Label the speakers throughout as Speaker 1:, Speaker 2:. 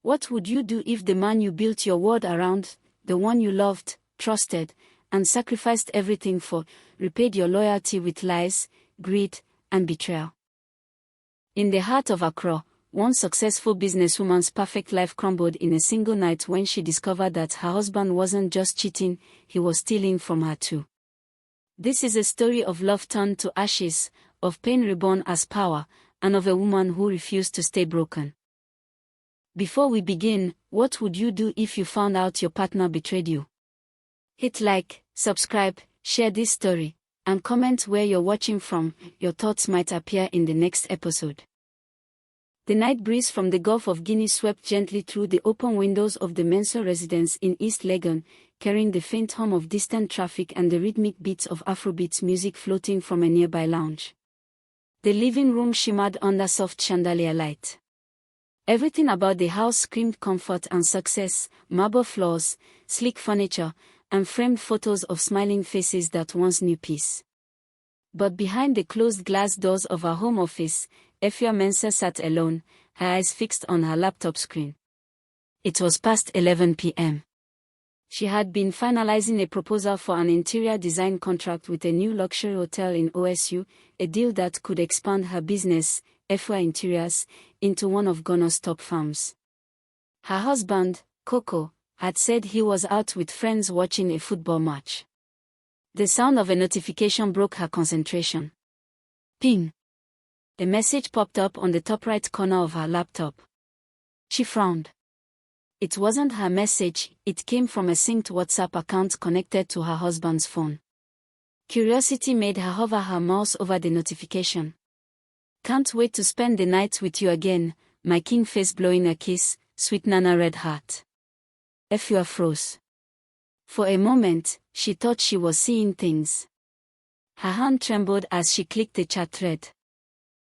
Speaker 1: What would you do if the man you built your world around, the one you loved, trusted, and sacrificed everything for, repaid your loyalty with lies, greed, and betrayal? In the heart of Accra, one successful businesswoman's perfect life crumbled in a single night when she discovered that her husband wasn't just cheating, he was stealing from her too. This is a story of love turned to ashes, of pain reborn as power, and of a woman who refused to stay broken. Before we begin, what would you do if you found out your partner betrayed you? Hit like, subscribe, share this story, and comment where you're watching from. Your thoughts might appear in the next episode. The night breeze from the Gulf of Guinea swept gently through the open windows of the Mensa residence in East Legon, carrying the faint hum of distant traffic and the rhythmic beats of Afrobeats music floating from a nearby lounge. The living room shimmered under soft chandelier light. Everything about the house screamed comfort and success: marble floors, sleek furniture, and framed photos of smiling faces that once knew peace. But behind the closed glass doors of her home office, Efua Mensah sat alone, her eyes fixed on her laptop screen. It was past 11 p.m. She had been finalizing a proposal for an interior design contract with a new luxury hotel in OSU, a deal that could expand her business, Efua Interiors, into one of Ghana's top firms. Her husband, Koko, had said he was out with friends watching a football match. The sound of a notification broke her concentration. Ping! A message popped up on the top right corner of her laptop. She frowned. It wasn't her message, it came from a synced WhatsApp account connected to her husband's phone. Curiosity made her hover her mouse over the notification. "Can't wait to spend the night with you again, my king face blowing a kiss, sweet Nana red heart." Efua froze. For a moment, she thought she was seeing things. Her hand trembled as she clicked the chat thread.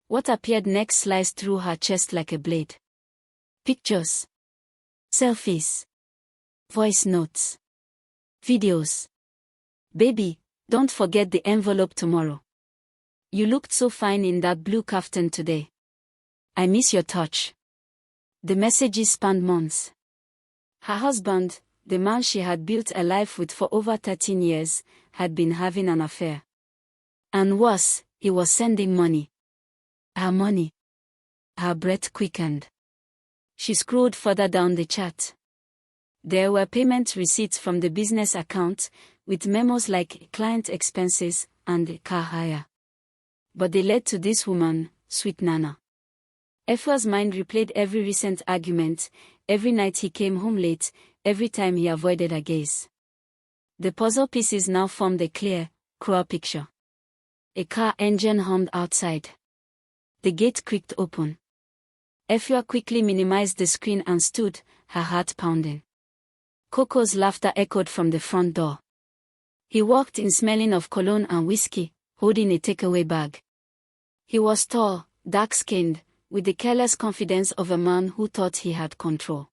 Speaker 1: What appeared next sliced through her chest like a blade. Pictures. Selfies. Voice notes. Videos. "Baby, don't forget the envelope tomorrow. You looked so fine in that blue kaftan today. I miss your touch." The messages spanned months. Her husband, the man she had built a life with for over 13 years, had been having an affair. And worse, he was sending money. Her money. Her breath quickened. She scrolled further down the chat. There were payment receipts from the business account, with memos like client expenses and car hire. But they led to this woman, sweet Nana. Efua's mind replayed every recent argument, every night he came home late, every time he avoided her gaze. The puzzle pieces now formed a clear, cruel picture. A car engine hummed outside. The gate creaked open. Efua quickly minimized the screen and stood, her heart pounding. Koko's laughter echoed from the front door. He walked in smelling of cologne and whiskey, holding a takeaway bag. He was tall, dark-skinned, with the careless confidence of a man who thought he had control.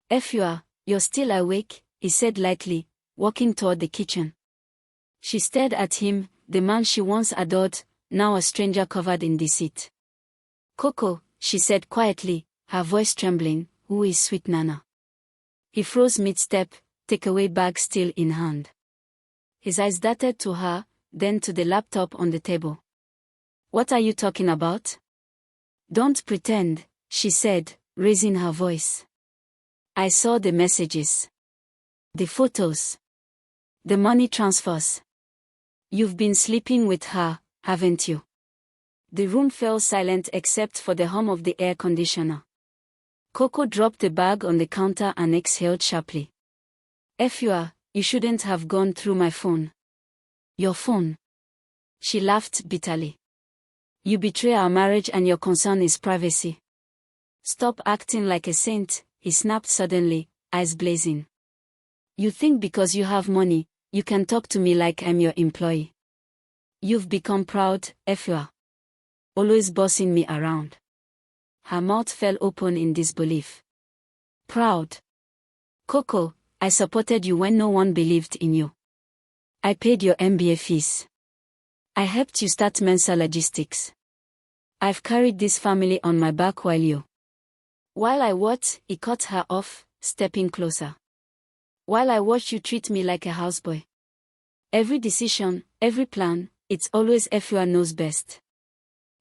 Speaker 1: "Efua, you're still awake," he said lightly, walking toward the kitchen. She stared at him, the man she once adored, now a stranger covered in deceit. "Koko," she said quietly, her voice trembling, "who is sweet Nana?" He froze mid-step, takeaway bag still in hand. His eyes darted to her, then to the laptop on the table. "What are you talking about?" "Don't pretend," she said, raising her voice. "I saw the messages. The photos. The money transfers. You've been sleeping with her, haven't you?" The room fell silent except for the hum of the air conditioner. Koko dropped the bag on the counter and exhaled sharply. "Efua, you shouldn't have gone through my phone." "Your phone?" She laughed bitterly. "You betray our marriage and your concern is privacy." "Stop acting like a saint," he snapped suddenly, eyes blazing. "You think because you have money, you can talk to me like I'm your employee. You've become proud, Efua. Always bossing me around." Her mouth fell open in disbelief. "Proud? Koko, I supported you when no one believed in you. I paid your MBA fees. I helped you start Mensa Logistics. I've carried this family on my back while you. While I watch, he cut her off, stepping closer. While I watch you treat me like a houseboy. Every decision, every plan, it's always Efua knows best.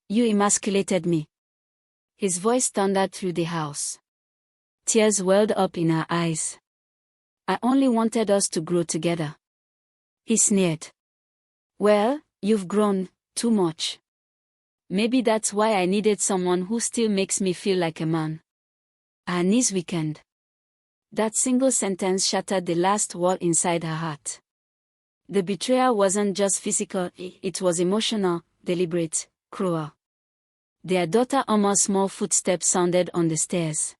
Speaker 1: You emasculated me. His voice thundered through the house. Tears welled up in her eyes. I only wanted us to grow together. He sneered. Well, you've grown, too much. Maybe that's why I needed someone who still makes me feel like a man. Her knees weakened. That single sentence shattered the last wall inside her heart. The betrayal wasn't just physical, it was emotional, deliberate, cruel. Their daughter Omar's small footsteps sounded on the stairs.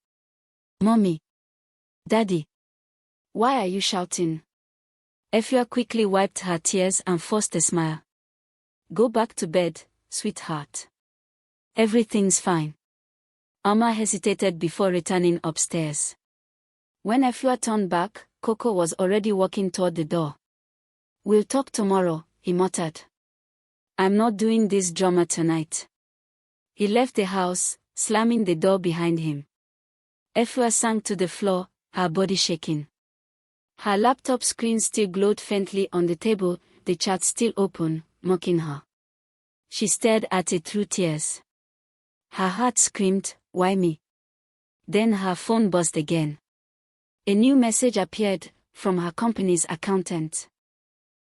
Speaker 1: Mommy. Daddy. Why are you shouting? Efua quickly wiped her tears and forced a smile. Go back to bed, sweetheart. Everything's fine. Omar hesitated before returning upstairs. When Efua turned back, Koko was already walking toward the door. We'll talk tomorrow, he muttered. I'm not doing this drama tonight. He left the house, slamming the door behind him. Efua sank to the floor, her body shaking. Her laptop screen still glowed faintly on the table, the chat still open, mocking her. She stared at it through tears. Her heart screamed, why me? Then her phone buzzed again. A new message appeared, from her company's accountant.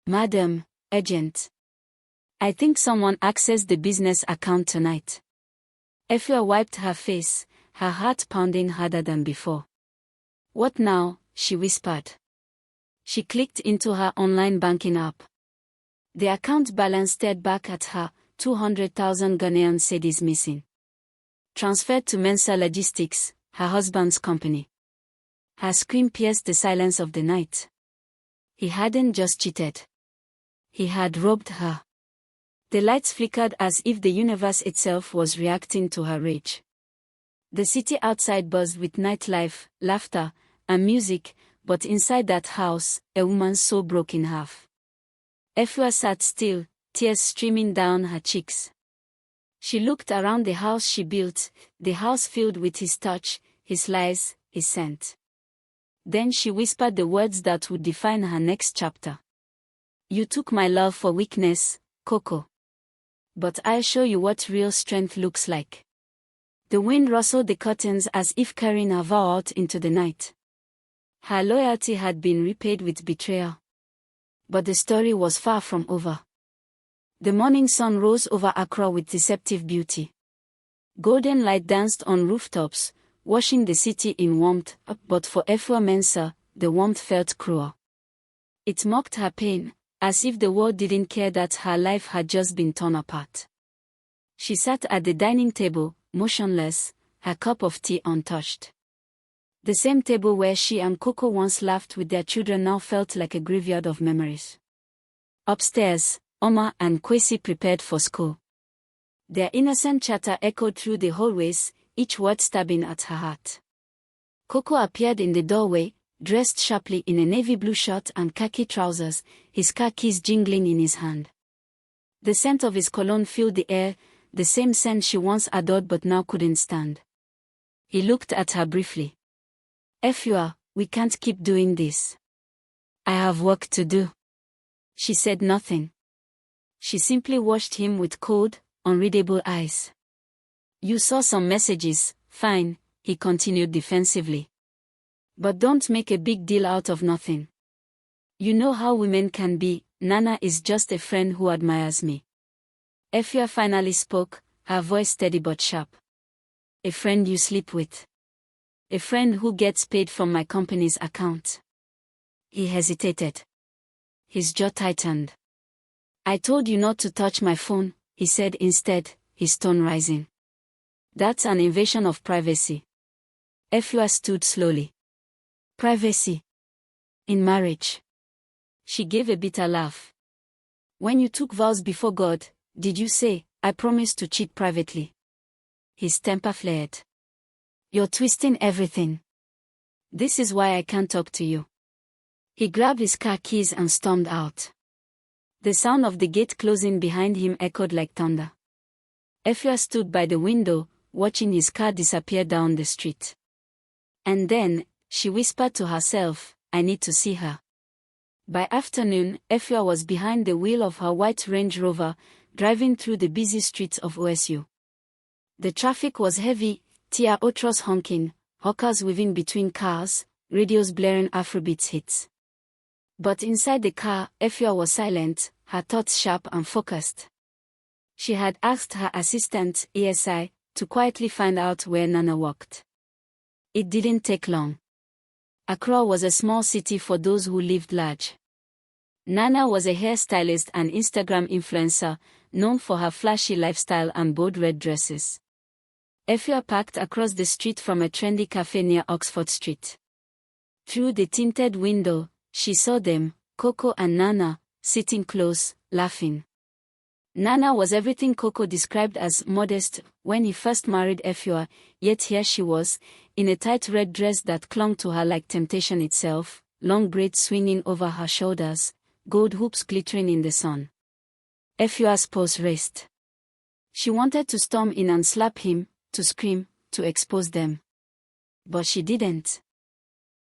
Speaker 1: Madam, urgent. I think someone accessed the business account tonight. Efua wiped her face, her heart pounding harder than before. What now? She whispered. She clicked into her online banking app. The account balance stared back at her, 200,000 Ghanaian cedis missing. Transferred to Mensa Logistics, her husband's company. Her scream pierced the silence of the night. He hadn't just cheated. He had robbed her. The lights flickered as if the universe itself was reacting to her rage. The city outside buzzed with nightlife, laughter, and music, but inside that house, a woman's soul broke in half. Efua sat still, tears streaming down her cheeks. She looked around the house she built, the house filled with his touch, his lies, his scent. Then she whispered the words that would define her next chapter. You took my love for weakness, Koko. But I'll show you what real strength looks like. The wind rustled the curtains as if carrying her vow out into the night. Her loyalty had been repaid with betrayal. But the story was far from over. The morning sun rose over Accra with deceptive beauty. Golden light danced on rooftops, washing the city in warmth, but for Efua Mensah, the warmth felt cruel. It mocked her pain, as if the world didn't care that her life had just been torn apart. She sat at the dining table, motionless, her cup of tea untouched. The same table where she and Koko once laughed with their children now felt like a graveyard of memories. Upstairs, Omar and Kwesi prepared for school. Their innocent chatter echoed through the hallways, each word stabbing at her heart. Koko appeared in the doorway, dressed sharply in a navy blue shirt and khaki trousers, his car keys jingling in his hand. The scent of his cologne filled the air, the same scent she once adored but now couldn't stand. He looked at her briefly. Efua, we can't keep doing this. I have work to do. She said nothing. She simply watched him with cold, unreadable eyes. You saw some messages, fine, he continued defensively. But don't make a big deal out of nothing. You know how women can be, Nana is just a friend who admires me. Efua finally spoke, her voice steady but sharp. A friend you sleep with. A friend who gets paid from my company's account. He hesitated. His jaw tightened. I told you not to touch my phone, he said instead, his tone rising. That's an invasion of privacy. Efua stood slowly. Privacy. In marriage. She gave a bitter laugh. When you took vows before God, did you say, I promise to cheat privately? His temper flared. You're twisting everything. This is why I can't talk to you. He grabbed his car keys and stormed out. The sound of the gate closing behind him echoed like thunder. Efua stood by the window, watching his car disappear down the street. And then, she whispered to herself, I need to see her. By afternoon, Efua was behind the wheel of her white Range Rover, driving through the busy streets of OSU. The traffic was heavy, Tia Otros honking, hawkers weaving between cars, radios blaring Afrobeats hits. But inside the car, Efua was silent, her thoughts sharp and focused. She had asked her assistant, ESI, to quietly find out where Nana worked. It didn't take long. Accra was a small city for those who lived large. Nana was a hairstylist and Instagram influencer, known for her flashy lifestyle and bold red dresses. Efua parked across the street from a trendy cafe near Oxford Street. Through the tinted window, she saw them, Koko and Nana, sitting close, laughing. Nana was everything Koko described as modest when he first married Efua, yet here she was, in a tight red dress that clung to her like temptation itself, long braids swinging over her shoulders, gold hoops glittering in the sun. Efua's pulse raced. She wanted to storm in and slap him, to scream, to expose them. But she didn't.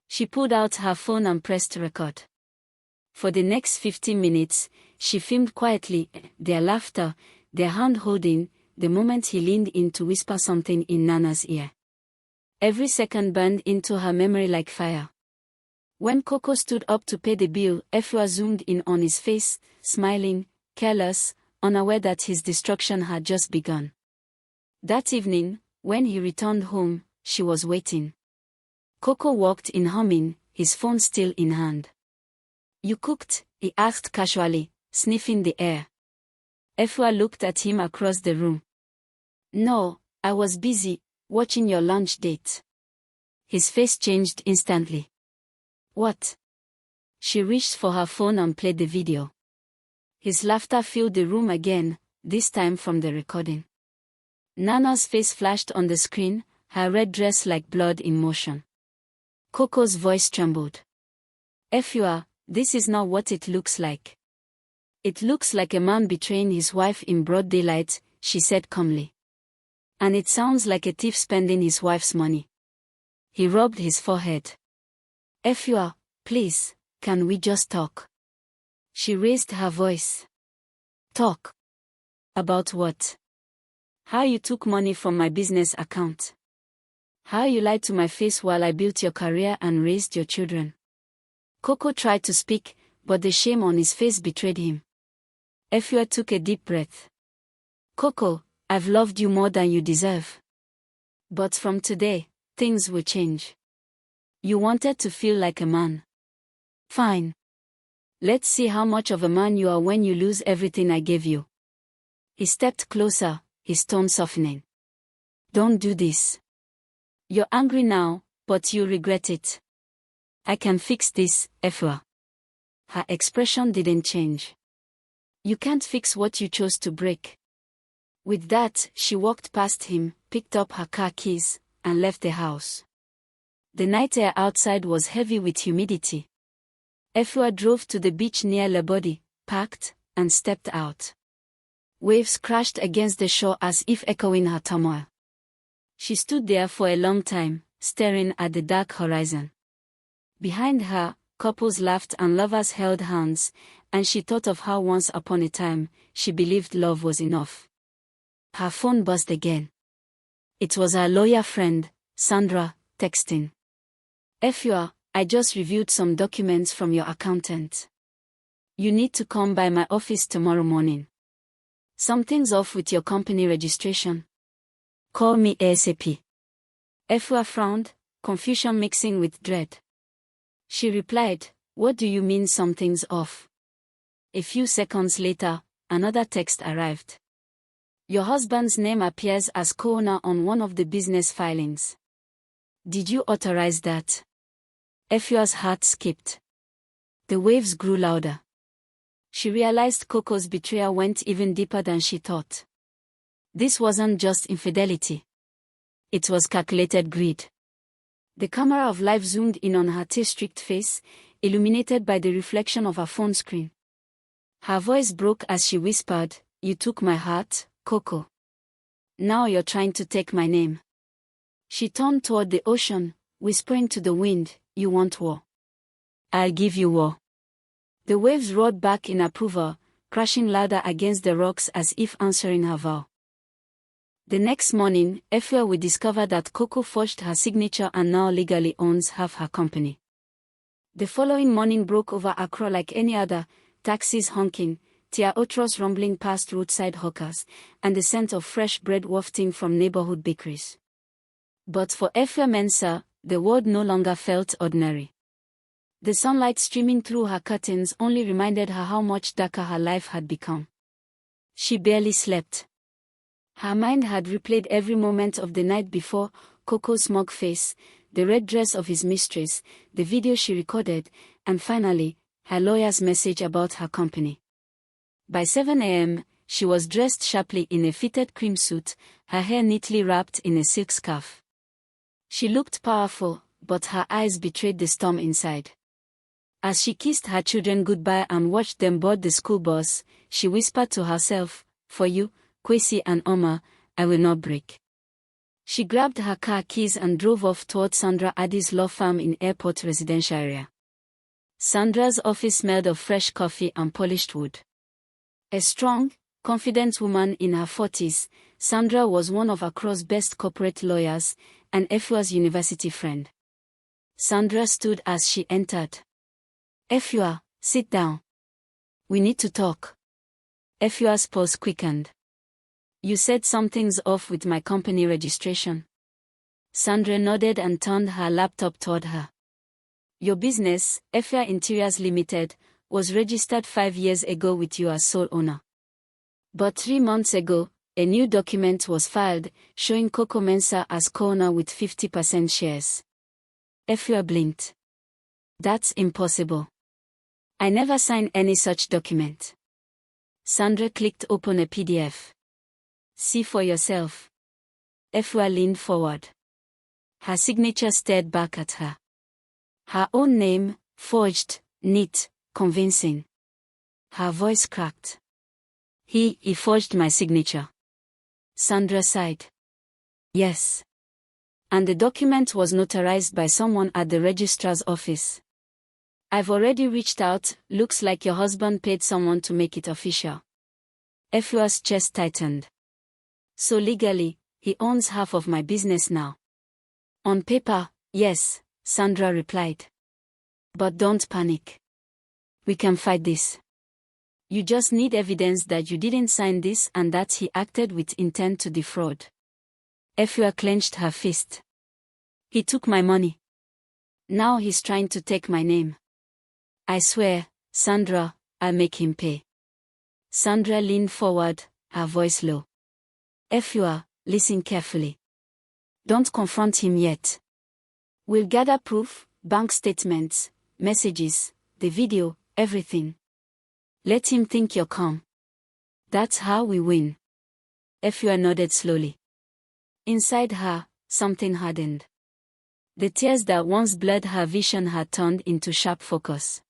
Speaker 1: She pulled out her phone and pressed record. For the next 15 minutes, she filmed quietly, their laughter, their hand-holding, the moment he leaned in to whisper something in Nana's ear. Every second burned into her memory like fire. When Koko stood up to pay the bill, Efua zoomed in on his face, smiling, careless, unaware that his destruction had just begun. That evening, when he returned home, she was waiting. Koko walked in humming, his phone still in hand. You cooked? He asked casually, sniffing the air. Efua looked at him across the room. No, I was busy, watching your lunch date. His face changed instantly. What? She reached for her phone and played the video. His laughter filled the room again, this time from the recording. Nana's face flashed on the screen, her red dress like blood in motion. Koko's voice trembled. Efua, this is not what it looks like. It looks like a man betraying his wife in broad daylight, she said calmly. And it sounds like a thief spending his wife's money. He rubbed his forehead. Efua, please, can we just talk? She raised her voice. Talk? About what? How you took money from my business account. How you lied to my face while I built your career and raised your children. Koko tried to speak, but the shame on his face betrayed him. Efua took a deep breath. Koko, I've loved you more than you deserve. But from today, things will change. You wanted to feel like a man. Fine. Let's see how much of a man you are when you lose everything I gave you. He stepped closer, his tone softening. Don't do this. You're angry now, but you'll regret it. I can fix this, Efua. Her expression didn't change. You can't fix what you chose to break. With that, she walked past him, picked up her car keys, and left the house. The night air outside was heavy with humidity. Efua drove to the beach near Lebody, parked, and stepped out. Waves crashed against the shore as if echoing her turmoil. She stood there for a long time, staring at the dark horizon. Behind her, couples laughed and lovers held hands, and she thought of how once upon a time, she believed love was enough. Her phone buzzed again. It was her lawyer friend, Sandra, texting. Efua, I just reviewed some documents from your accountant. You need to come by my office tomorrow morning. Something's off with your company registration. Call me ASAP. Efua frowned, confusion mixing with dread. She replied, what do you mean something's off? A few seconds later, another text arrived. Your husband's name appears as co-owner on one of the business filings. Did you authorize that? Efua's heart skipped. The waves grew louder. She realized Koko's betrayal went even deeper than she thought. This wasn't just infidelity. It was calculated greed. The camera of life zoomed in on her tear-streaked face, illuminated by the reflection of her phone screen. Her voice broke as she whispered, You took my heart, Koko. Now you're trying to take my name. She turned toward the ocean, whispering to the wind, "You want war? I'll give you war." The waves roared back in approval, crashing louder against the rocks as if answering her vow. The next morning, Efua would discover that Koko forged her signature and now legally owns half her company. The following morning broke over Accra like any other, taxis honking, tear-otros rumbling past roadside hawkers, and the scent of fresh bread wafting from neighborhood bakeries. But for Efua Mensah, the world no longer felt ordinary. The sunlight streaming through her curtains only reminded her how much darker her life had become. She barely slept. Her mind had replayed every moment of the night before: Koko's smug face, the red dress of his mistress, the video she recorded, and finally, her lawyer's message about her company. By 7 a.m., she was dressed sharply in a fitted cream suit, her hair neatly wrapped in a silk scarf. She looked powerful, but her eyes betrayed the storm inside. As she kissed her children goodbye and watched them board the school bus, she whispered to herself, "For you, Kwesi and Oma, I will not break." She grabbed her car keys and drove off toward Sandra Addy's law firm in Airport residential area. Sandra's office smelled of fresh coffee and polished wood. A strong, confident woman in her 40s, Sandra was one of Accra's best corporate lawyers, and Efua's university friend. Sandra stood as she entered. "Efua, sit down. We need to talk." Efua's pulse quickened. "You said something's off with my company registration." Sandra nodded and turned her laptop toward her. "Your business, Efua Interiors Limited, was registered 5 years ago with you as sole owner. But 3 months ago, a new document was filed, showing Koko Mensah as co-owner with 50% shares." Efua blinked. "That's impossible. I never signed any such document." Sandra clicked open a PDF. "See for yourself." Efua leaned forward. Her signature stared back at her. Her own name, forged, neat, convincing. Her voice cracked. He forged my signature." Sandra sighed. "Yes. And the document was notarized by someone at the registrar's office. I've already reached out, looks like your husband paid someone to make it official." Efua's chest tightened. "So legally, he owns half of my business now?" "On paper, yes," Sandra replied. "But don't panic. We can fight this. You just need evidence that you didn't sign this and that he acted with intent to defraud." Efua clenched her fist. "He took my money. Now he's trying to take my name. I swear, Sandra, I'll make him pay." Sandra leaned forward, her voice low. "Efua, listen carefully. Don't confront him yet. We'll gather proof, bank statements, messages, the video, everything. Let him think you're calm. That's how we win." Efua nodded slowly. Inside her, something hardened. The tears that once blurred her vision had turned into sharp focus.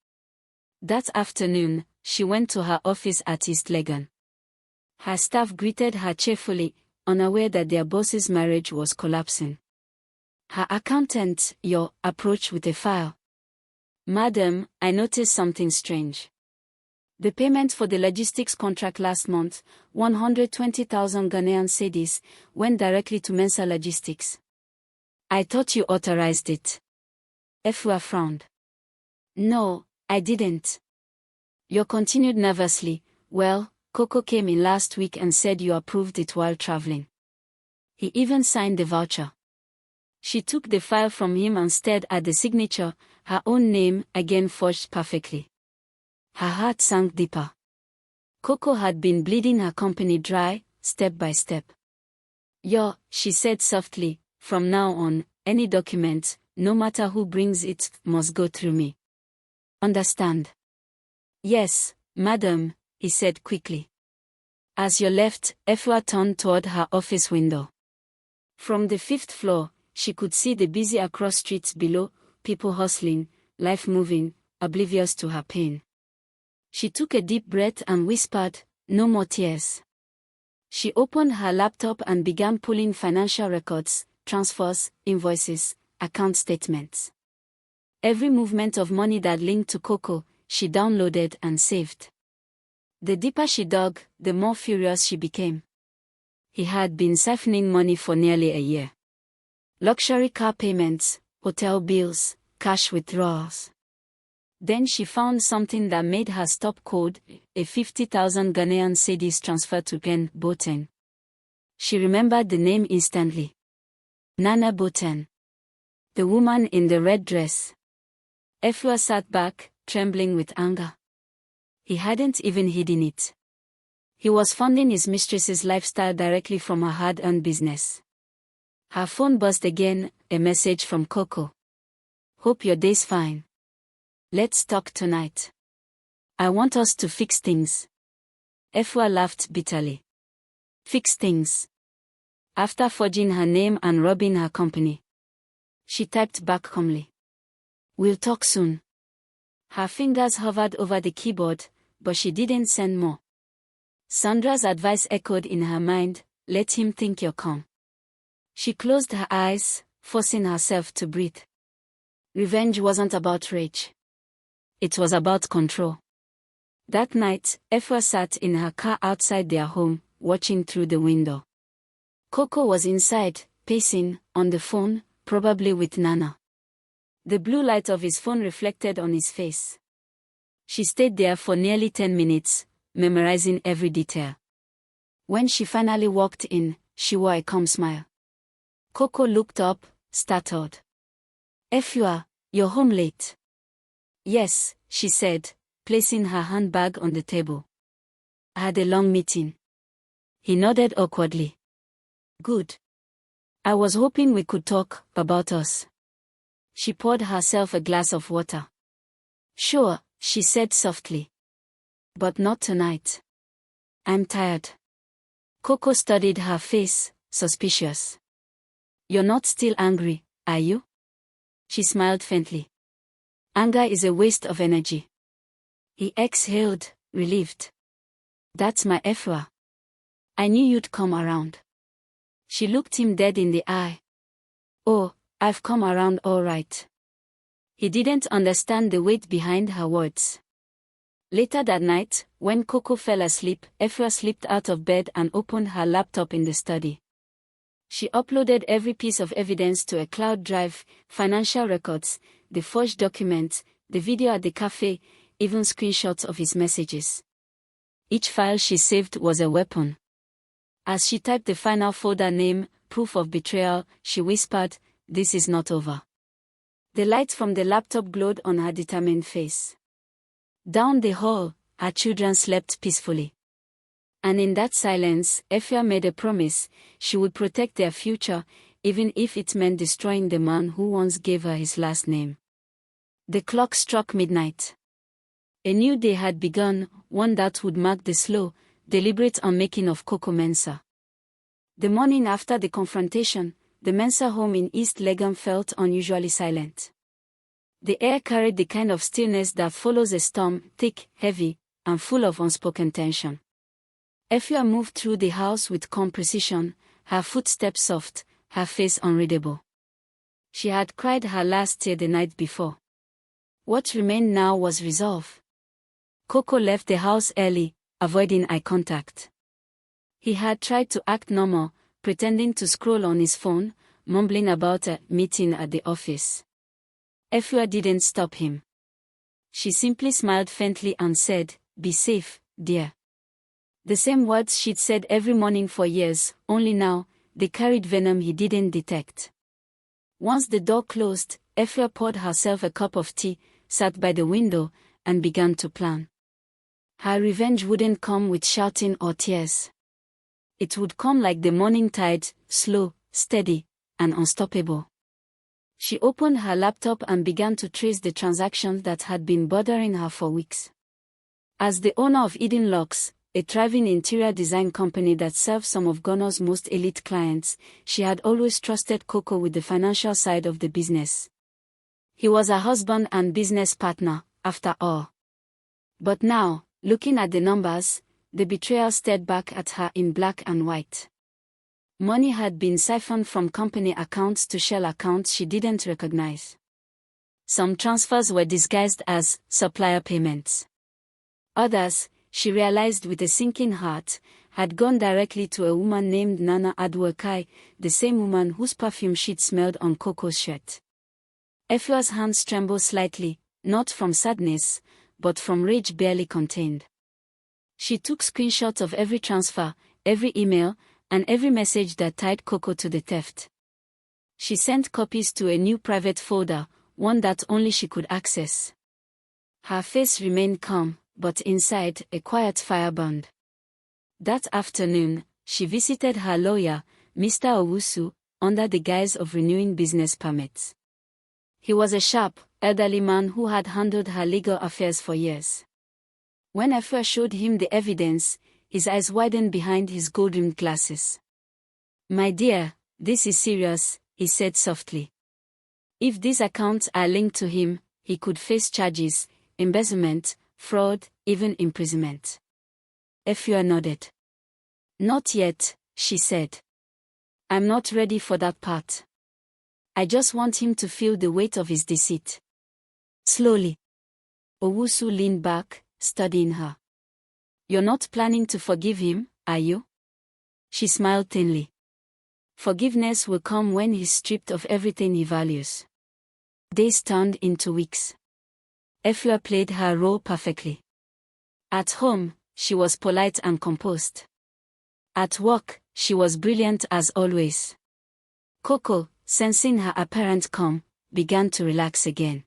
Speaker 1: That afternoon, she went to her office at East Legon. Her staff greeted her cheerfully, unaware that their boss's marriage was collapsing. Her accountant, approached with a file. "Madam, I noticed something strange. The payment for the logistics contract last month, 120,000 Ghanaian cedis, went directly to Mensah Logistics. I thought you authorized it." Efua frowned. "No, I didn't." Yo continued nervously. "Well, Koko came in last week and said you approved it while traveling. He even signed the voucher." She took the file from him and stared at the signature, her own name, again forged perfectly. Her heart sank deeper. Koko had been bleeding her company dry, step by step. "Yo," she said softly, "from now on, any document, no matter who brings it, must go through me. Understand?" "Yes, madam," he said quickly. As you left, Efua turned toward her office window. From the 5th floor, she could see the busy Accra streets below, people hustling, life moving, oblivious to her pain. She took a deep breath and whispered, "No more tears." She opened her laptop and began pulling financial records, transfers, invoices, account statements. Every movement of money that linked to Koko, she downloaded and saved. The deeper she dug, the more furious she became. He had been siphoning money for nearly a year. Luxury car payments, hotel bills, cash withdrawals. Then she found something that made her stop cold, a 50,000 Ghanaian cedis transfer to Ken Boten. She remembered the name instantly. Nana Boten. The woman in the red dress. Efua sat back, trembling with anger. He hadn't even hidden it. He was funding his mistress's lifestyle directly from her hard-earned business. Her phone buzzed again, a message from Koko. Hope your day's fine. Let's talk tonight. I want us to fix things. Efua laughed bitterly. Fix things. After forging her name and robbing her company. She typed back calmly. We'll talk soon. Her fingers hovered over the keyboard, but she didn't send more. Sandra's advice echoed in her mind, let him think you're calm. She closed her eyes, forcing herself to breathe. Revenge wasn't about rage. It was about control. That night, Efua sat in her car outside their home, watching through the window. Koko was inside, pacing, on the phone, probably with Nana. The blue light of his phone reflected on his face. She stayed there for nearly 10 minutes, memorizing every detail. When she finally walked in, she wore a calm smile. Koko looked up, startled. Efua, you're home late. Yes, she said, placing her handbag on the table. I had a long meeting. He nodded awkwardly. Good. I was hoping we could talk about us. She poured herself a glass of water. Sure, she said softly. But not tonight. I'm tired. Koko studied her face, suspicious. You're not still angry, are you? She smiled faintly. Anger is a waste of energy. He exhaled, relieved. That's my Efua. I knew you'd come around. She looked him dead in the eye. Oh, I've come around all right. He didn't understand the weight behind her words. Later that night, when Koko fell asleep, Efua slipped out of bed and opened her laptop in the study. She uploaded every piece of evidence to a cloud drive, financial records, the forged documents, the video at the cafe, even screenshots of his messages. Each file she saved was a weapon. As she typed the final folder name, proof of betrayal, she whispered, "This is not over." The light from the laptop glowed on her determined face. Down the hall, her children slept peacefully. And in that silence, Efua made a promise, she would protect their future, even if it meant destroying the man who once gave her his last name. The clock struck midnight. A new day had begun, one that would mark the slow, deliberate unmaking of Koko Mensah. The morning after the confrontation, the Mensah home in East Legon felt unusually silent. The air carried the kind of stillness that follows a storm, thick, heavy, and full of unspoken tension. Efua moved through the house with calm precision, her footsteps soft, her face unreadable. She had cried her last tear the night before. What remained now was resolve. Koko left the house early, avoiding eye contact. He had tried to act normal, pretending to scroll on his phone, mumbling about a meeting at the office. Efua didn't stop him. She simply smiled faintly and said, "Be safe, dear." The same words she'd said every morning for years, only now, they carried venom he didn't detect. Once the door closed, Efua poured herself a cup of tea, sat by the window, and began to plan. Her revenge wouldn't come with shouting or tears. It would come like the morning tide, slow, steady, and unstoppable. She opened her laptop and began to trace the transactions that had been bothering her for weeks. As the owner of Eden Locks, a thriving interior design company that serves some of Ghana's most elite clients, she had always trusted Koko with the financial side of the business. He was her husband and business partner, after all. But now, looking at the numbers, the betrayal stared back at her in black and white. Money had been siphoned from company accounts to shell accounts she didn't recognize. Some transfers were disguised as supplier payments. Others, she realized with a sinking heart, had gone directly to a woman named Nana Adwokai, the same woman whose perfume she'd smelled on Koko's shirt. Efua's hands trembled slightly, not from sadness, but from rage barely contained. She took screenshots of every transfer, every email, and every message that tied Koko to the theft. She sent copies to a new private folder, one that only she could access. Her face remained calm, but inside, a quiet fire burned. That afternoon, she visited her lawyer, Mr. Owusu, under the guise of renewing business permits. He was a sharp, elderly man who had handled her legal affairs for years. When Efua showed him the evidence, his eyes widened behind his gold-rimmed glasses. "My dear, this is serious," he said softly. "If these accounts are linked to him, he could face charges, embezzlement, fraud, even imprisonment." Efua nodded. "Not yet," she said. "I'm not ready for that part. I just want him to feel the weight of his deceit." Slowly, Owusu leaned back, studying her. "You're not planning to forgive him, are you?" She smiled thinly. "Forgiveness will come when he's stripped of everything he values." Days turned into weeks. Efua played her role perfectly. At home, she was polite and composed. At work, she was brilliant as always. Koko, sensing her apparent calm, began to relax again.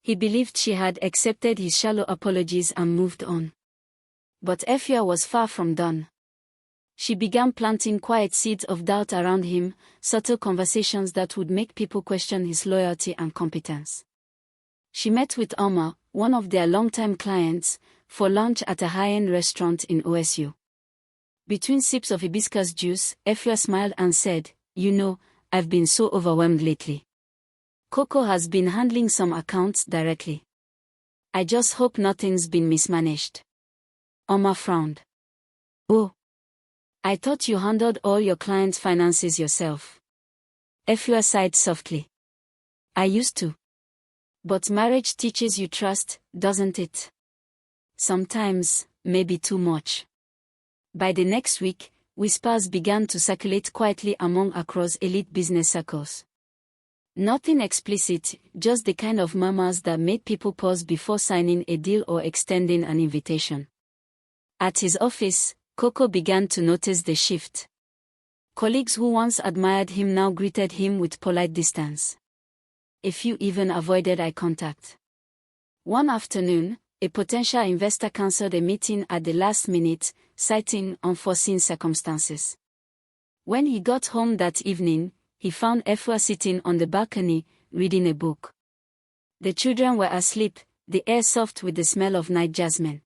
Speaker 1: He believed she had accepted his shallow apologies and moved on. But Efua was far from done. She began planting quiet seeds of doubt around him, subtle conversations that would make people question his loyalty and competence. She met with Omar, one of their longtime clients, for lunch at a high-end restaurant in OSU. Between sips of hibiscus juice, Efua smiled and said, "You know, I've been so overwhelmed lately. Koko has been handling some accounts directly. I just hope nothing's been mismanaged." Omar frowned. "Oh. I thought you handled all your clients' finances yourself." Efua sighed softly. "I used to. But marriage teaches you trust, doesn't it? Sometimes, maybe too much." By the next week, whispers began to circulate quietly among Accra's elite business circles. Nothing explicit, just the kind of murmurs that made people pause before signing a deal or extending an invitation. At his office, Koko began to notice the shift. Colleagues who once admired him now greeted him with polite distance. A few even avoided eye contact. One afternoon, a potential investor cancelled a meeting at the last minute, citing unforeseen circumstances. When he got home that evening, he found Efua sitting on the balcony, reading a book. The children were asleep, the air soft with the smell of night jasmine.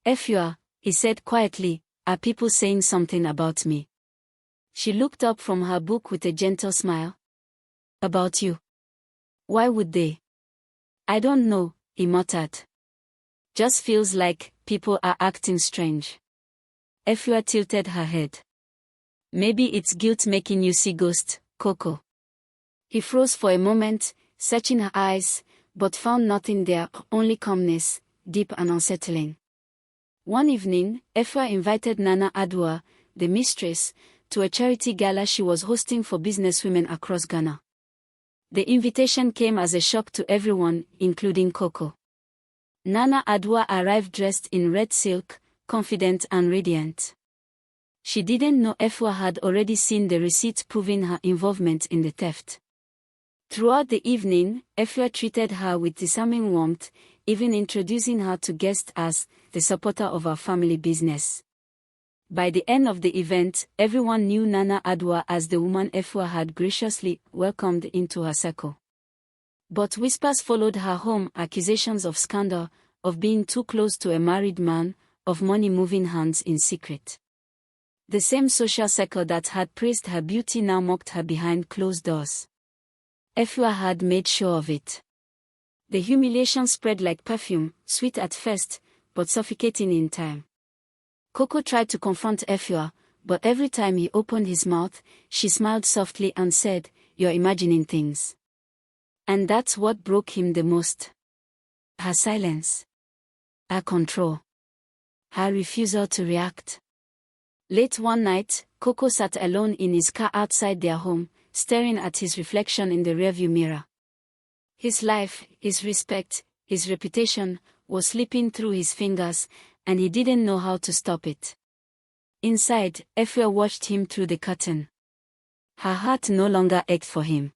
Speaker 1: "Efua," he said quietly, "are people saying something about me?" She looked up from her book with a gentle smile. "About you? Why would they?" "I don't know," he muttered. "Just feels like people are acting strange." Efua tilted her head. "Maybe it's guilt making you see ghosts, Koko." He froze for a moment, searching her eyes, but found nothing there, only calmness, deep and unsettling. One evening, Efua invited Nana Adwoa, the mistress, to a charity gala she was hosting for businesswomen across Ghana. The invitation came as a shock to everyone, including Koko. Nana Adwoa arrived dressed in red silk, confident and radiant. She didn't know Efua had already seen the receipts proving her involvement in the theft. Throughout the evening, Efua treated her with disarming warmth, even introducing her to guests as the supporter of our family business. By the end of the event, everyone knew Nana Adwoa as the woman Efua had graciously welcomed into her circle. But whispers followed her home, accusations of scandal, of being too close to a married man, of money moving hands in secret. The same social circle that had praised her beauty now mocked her behind closed doors. Efua had made sure of it. The humiliation spread like perfume, sweet at first, but suffocating in time. Koko tried to confront Efua, but every time he opened his mouth, she smiled softly and said, "You're imagining things." And that's what broke him the most. Her silence. Her control. Her refusal to react. Late one night, Koko sat alone in his car outside their home, staring at his reflection in the rearview mirror. His life, his respect, his reputation, was slipping through his fingers, and he didn't know how to stop it. Inside, Efua watched him through the curtain. Her heart no longer ached for him.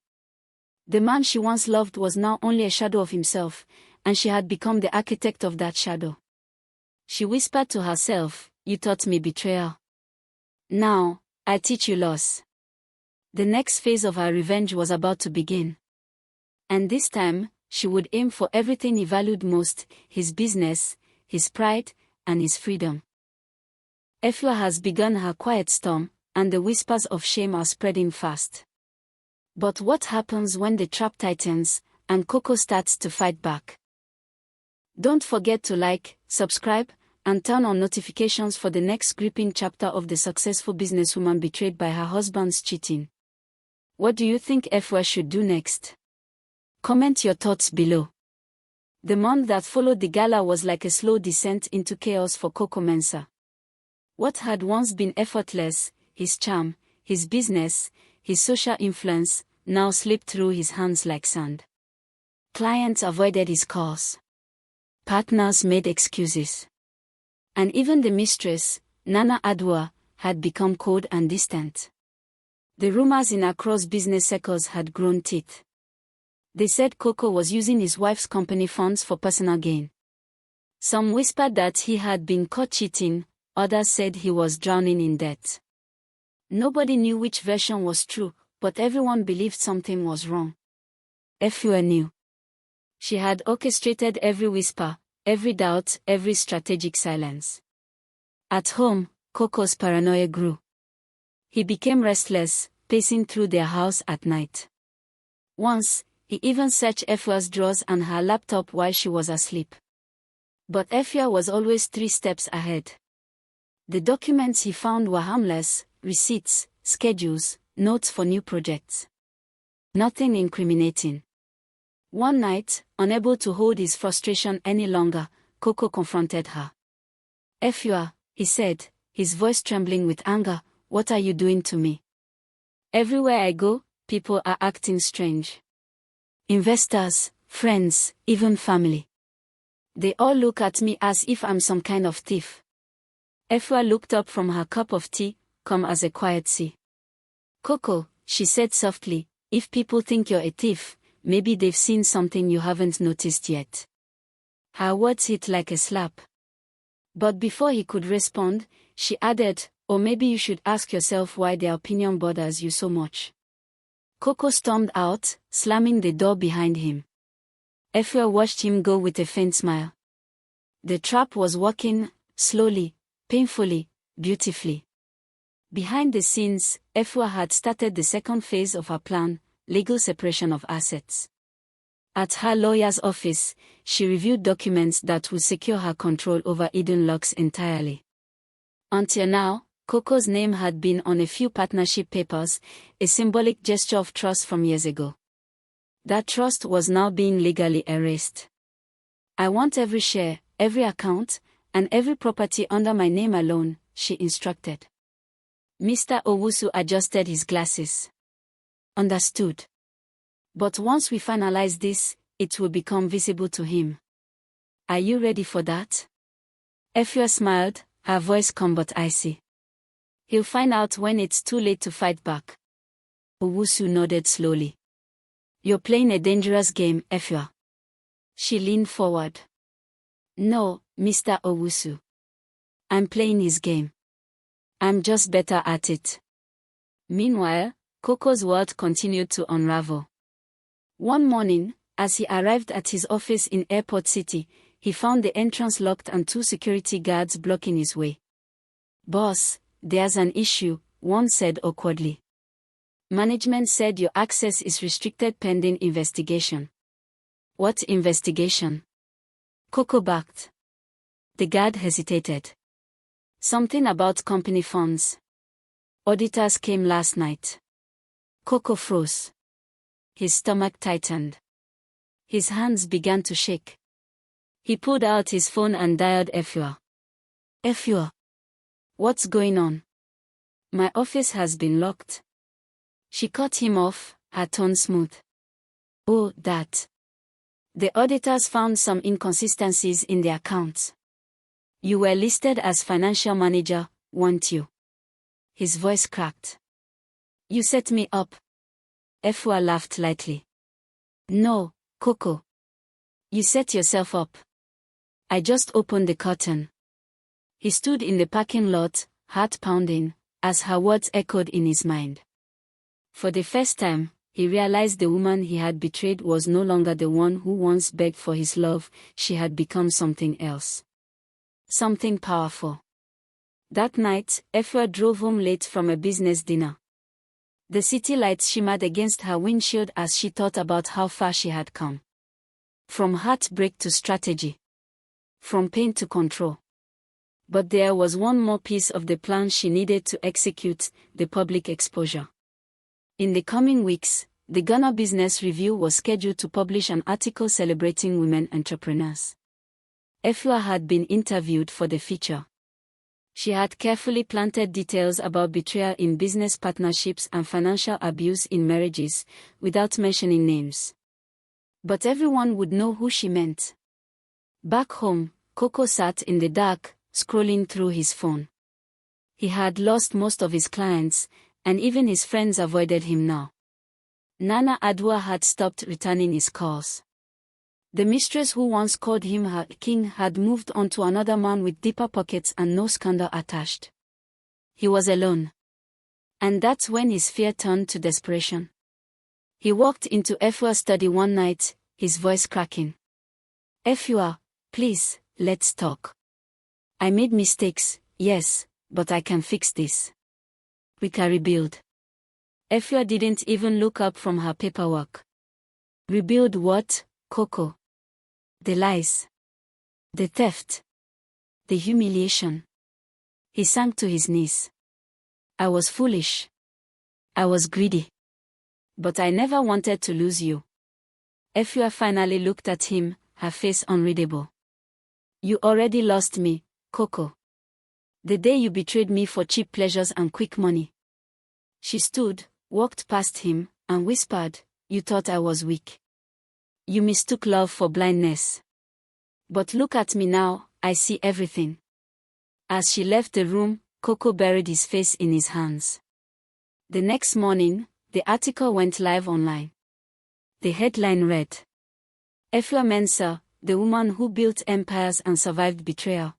Speaker 1: The man she once loved was now only a shadow of himself, and she had become the architect of that shadow. She whispered to herself, "You taught me betrayal. Now, I teach you loss." The next phase of her revenge was about to begin. And this time, she would aim for everything he valued most: his business, his pride, and his freedom. Efua has begun her quiet storm, and the whispers of shame are spreading fast. But what happens when the trap tightens, and Koko starts to fight back? Don't forget to like, subscribe, and turn on notifications for the next gripping chapter of the successful businesswoman betrayed by her husband's cheating. What do you think Efua should do next? Comment your thoughts below. The month that followed the gala was like a slow descent into chaos for Koko Mensah. What had once been effortless, his charm, his business, his social influence, now slipped through his hands like sand. Clients avoided his calls. Partners made excuses. And even the mistress, Nana Adwoa, had become cold and distant. The rumors in Accra's business circles had grown teeth. They said Koko was using his wife's company funds for personal gain. Some whispered that he had been caught cheating, others said he was drowning in debt. Nobody knew which version was true, but everyone believed something was wrong. Efua knew. She had orchestrated every whisper, every doubt, every strategic silence. At home, Koko's paranoia grew. He became restless, pacing through their house at night. Once, he even searched Efua's drawers and her laptop while she was asleep. But Efua was always 3 steps ahead. The documents he found were harmless: receipts, schedules, notes for new projects. Nothing incriminating. One night, unable to hold his frustration any longer, Koko confronted her. "Efua," he said, his voice trembling with anger, "what are you doing to me? Everywhere I go, people are acting strange. Investors, friends, even family. They all look at me as if I'm some kind of thief." Efua looked up from her cup of tea, calm as a quiet sea. "Koko," she said softly, "if people think you're a thief, maybe they've seen something you haven't noticed yet." Her words hit like a slap. But before he could respond, she added, "Or maybe you should ask yourself why their opinion bothers you so much." Koko stormed out, slamming the door behind him. Efua watched him go with a faint smile. The trap was working, slowly, painfully, beautifully. Behind the scenes, Efua had started the second phase of her plan: legal separation of assets. At her lawyer's office, she reviewed documents that would secure her control over Eden Locks entirely. Until now, Koko's name had been on a few partnership papers, a symbolic gesture of trust from years ago. That trust was now being legally erased. "I want every share, every account, and every property under my name alone," she instructed. Mr. Owusu adjusted his glasses. "Understood. But once we finalize this, it will become visible to him. Are you ready for that?" Efua smiled, her voice calm but icy. "He'll find out when it's too late to fight back." Owusu nodded slowly. "You're playing a dangerous game, Efua." She leaned forward. "No, Mr. Owusu. I'm playing his game. I'm just better at it." Meanwhile, Koko's world continued to unravel. One morning, as he arrived at his office in Airport City, he found the entrance locked and 2 security guards blocking his way. "Boss, there's an issue," one said awkwardly. "Management said your access is restricted pending investigation." "What investigation?" Koko barked. The guard hesitated. "Something about company funds." Auditors came last night. Koko froze. His stomach tightened. His hands began to shake. He pulled out his phone and dialed Efua. Efua. What's going on? My office has been locked. She cut him off, her tone smooth. Oh, that. The auditors found some inconsistencies in the accounts. You were listed as financial manager, weren't you? His voice cracked. You set me up. Efua laughed lightly. No, Koko. You set yourself up. I just opened the curtain. He stood in the parking lot, heart pounding, as her words echoed in his mind. For the first time, he realized the woman he had betrayed was no longer the one who once begged for his love. She had become something else. Something powerful. That night, Efua drove home late from a business dinner. The city lights shimmered against her windshield as she thought about how far she had come. From heartbreak to strategy. From pain to control. But there was one more piece of the plan she needed to execute: the public exposure. In the coming weeks, the Ghana Business Review was scheduled to publish an article celebrating women entrepreneurs. Efua had been interviewed for the feature. She had carefully planted details about betrayal in business partnerships and financial abuse in marriages, without mentioning names. But everyone would know who she meant. Back home, Koko sat in the dark, scrolling through his phone. He had lost most of his clients, and even his friends avoided him now. Nana Adwa had stopped returning his calls. The mistress who once called him her king had moved on to another man with deeper pockets and no scandal attached. He was alone. And that's when his fear turned to desperation. He walked into Efua's study one night, his voice cracking. Efua, please, let's talk. I made mistakes, yes, but I can fix this. We can rebuild. Efua didn't even look up from her paperwork. Rebuild what, Koko? The lies. The theft. The humiliation. He sank to his knees. I was foolish. I was greedy. But I never wanted to lose you. Efua finally looked at him, her face unreadable. You already lost me, Koko. The day you betrayed me for cheap pleasures and quick money. She stood, walked past him, and whispered, you thought I was weak. You mistook love for blindness. But look at me now, I see everything. As she left the room, Koko buried his face in his hands. The next morning, the article went live online. The headline read, Efua Mensah, the woman who built empires and survived betrayal.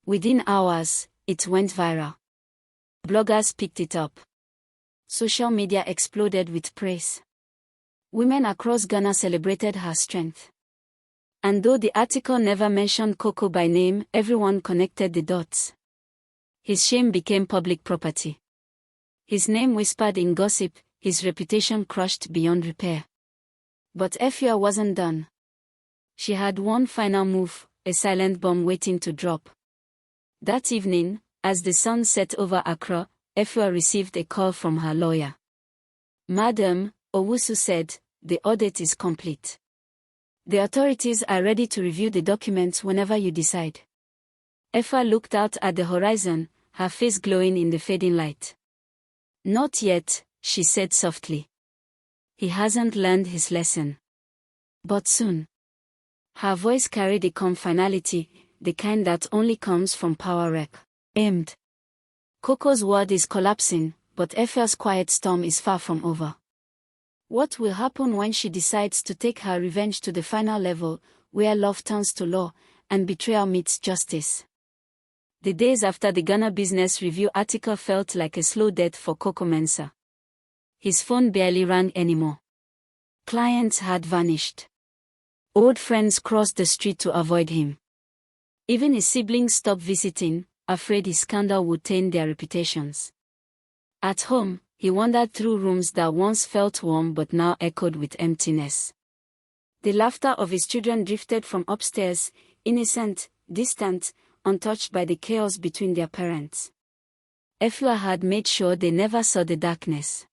Speaker 1: Within hours, it went viral. Bloggers picked it up. Social media exploded with praise. Women across Ghana celebrated her strength. And though the article never mentioned Koko by name, everyone connected the dots. His shame became public property. His name whispered in gossip, his reputation crushed beyond repair. But Efua wasn't done. She had one final move, a silent bomb waiting to drop. That evening, as the sun set over Accra, Efua received a call from her lawyer. Madam, Owusu said, the audit is complete. The authorities are ready to review the documents whenever you decide. Efua looked out at the horizon, her face glowing in the fading light. Not yet, she said softly. He hasn't learned his lesson. But soon. Her voice carried a calm finality, the kind that only comes from power wreck. Aimed. Koko's world is collapsing, but Efua's quiet storm is far from over. What will happen when she decides to take her revenge to the final level, where love turns to law, and betrayal meets justice? The days after the Ghana Business Review article felt like a slow death for Koko Mensah. His phone barely rang anymore. Clients had vanished. Old friends crossed the street to avoid him. Even his siblings stopped visiting, afraid his scandal would taint their reputations. At home, he wandered through rooms that once felt warm but now echoed with emptiness. The laughter of his children drifted from upstairs, innocent, distant, untouched by the chaos between their parents. Efua had made sure they never saw the darkness.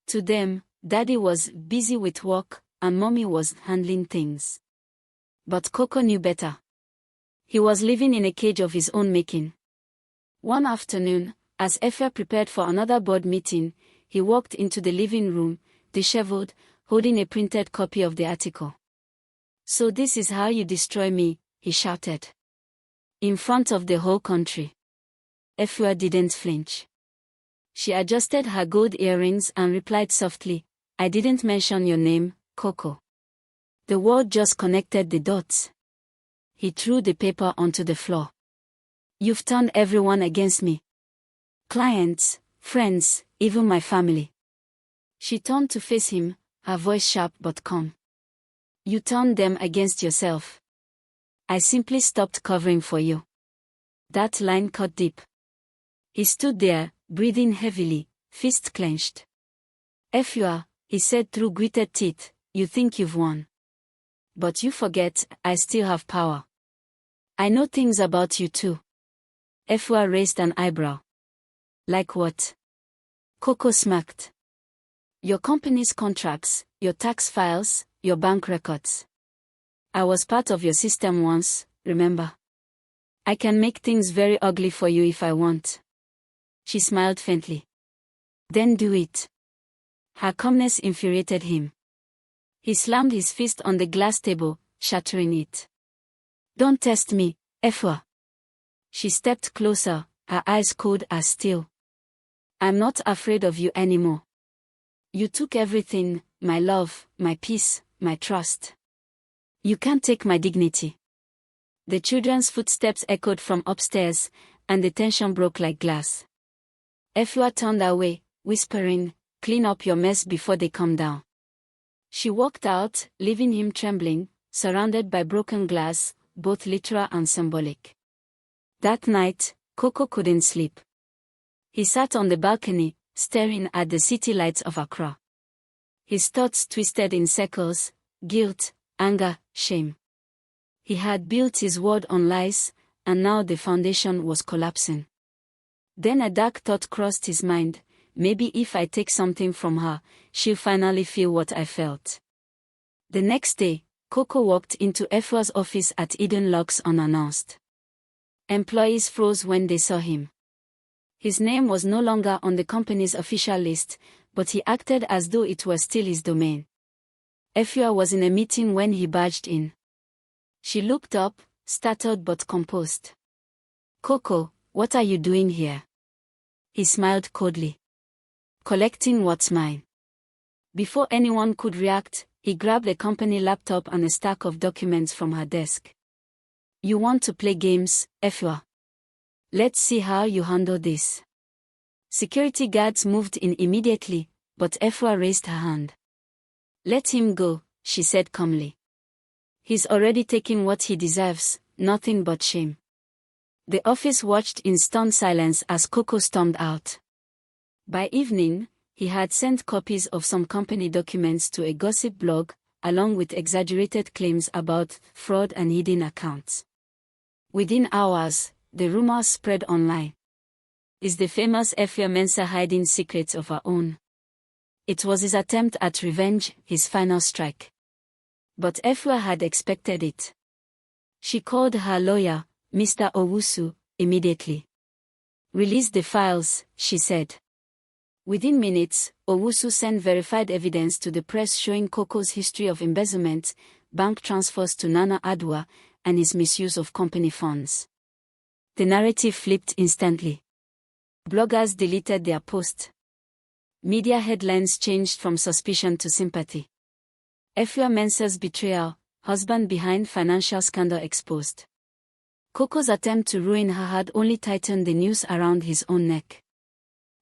Speaker 1: To them, Daddy was busy with work, and Mommy was handling things. But Koko knew better. He was living in a cage of his own making. One afternoon, as Efua prepared for another board meeting, he walked into the living room, disheveled, holding a printed copy of the article. "So this is how you destroy me," he shouted. In front of the whole country. Efua didn't flinch. She adjusted her gold earrings and replied softly, "I didn't mention your name, Koko." The word just connected the dots. He threw the paper onto the floor. "You've turned everyone against me. Clients, friends, even my family." She turned to face him, her voice sharp but calm. "You turned them against yourself. I simply stopped covering for you." That line cut deep. He stood there, breathing heavily, fist clenched. "Efua," he said through gritted teeth, "you think you've won. But you forget, I still have power. I know things about you too." Efua raised an eyebrow. "Like what?" Koko smirked. "Your company's contracts, your tax files, your bank records. I was part of your system once, remember? I can make things very ugly for you if I want." She smiled faintly. "Then do it." Her calmness infuriated him. He slammed his fist on the glass table, shattering it. "Don't test me, Efua." She stepped closer, her eyes cold as steel. "I'm not afraid of you anymore. You took everything, my love, my peace, my trust. You can't take my dignity." The children's footsteps echoed from upstairs, and the tension broke like glass. Efua turned away, whispering, "Clean up your mess before they come down." She walked out, leaving him trembling, surrounded by broken glass, both literal and symbolic. That night, Koko couldn't sleep. He sat on the balcony, staring at the city lights of Accra. His thoughts twisted in circles: guilt, anger, shame. He had built his world on lies, and now the foundation was collapsing. Then a dark thought crossed his mind: maybe if I take something from her, she'll finally feel what I felt. The next day, Koko walked into Efua's office at Eden Locks unannounced. Employees froze when they saw him. His name was no longer on the company's official list, but he acted as though it was still his domain. Efua was in a meeting when he barged in. She looked up, startled but composed. "Koko, what are you doing here?" He smiled coldly. "Collecting what's mine." Before anyone could react, he grabbed a company laptop and a stack of documents from her desk. "You want to play games, Efua? Let's see how you handle this." Security guards moved in immediately, but Efua raised her hand. "Let him go," she said calmly. "He's already taken what he deserves, nothing but shame." The office watched in stunned silence as Koko stormed out. By evening, he had sent copies of some company documents to a gossip blog, along with exaggerated claims about fraud and hidden accounts. Within hours, the rumors spread online. Is the famous Efua Mensah hiding secrets of her own? It was his attempt at revenge, his final strike. But Efua had expected it. She called her lawyer, Mr. Owusu, immediately. "Release the files," she said. Within minutes, Owusu sent verified evidence to the press showing Koko's history of embezzlement, bank transfers to Nana Adwa, and his misuse of company funds. The narrative flipped instantly. Bloggers deleted their post. Media headlines changed from suspicion to sympathy. Efua Mensah's betrayal, husband behind financial scandal exposed. Koko's attempt to ruin her had only tightened the noose around his own neck.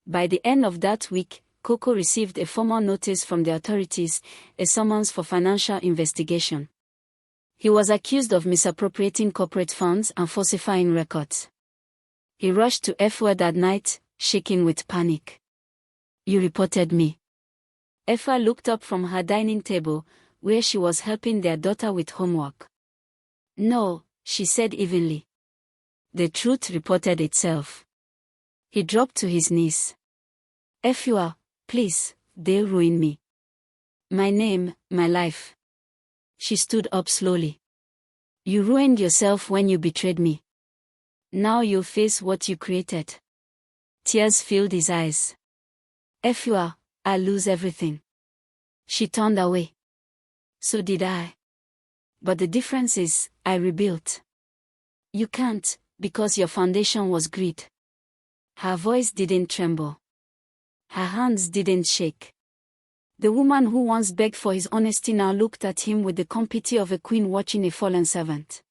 Speaker 1: By the end of that week, Koko received a formal notice from the authorities, a summons for financial investigation. He was accused of misappropriating corporate funds and falsifying records. He rushed to Efua that night, shaking with panic. "You reported me." Efua looked up from her dining table, where she was helping their daughter with homework. "No," she said evenly. The truth reported itself. He dropped to his knees. Efua, please, they'll ruin me. My name, my life. She stood up slowly. You ruined yourself when you betrayed me. Now you'll face what you created. Tears filled his eyes. Efua, I'll lose everything. She turned away. So did I. But the difference is, I rebuilt. You can't, because your foundation was greed. Her voice didn't tremble. Her hands didn't shake. The woman who once begged for his honesty now looked at him with the compity of a queen watching a fallen servant.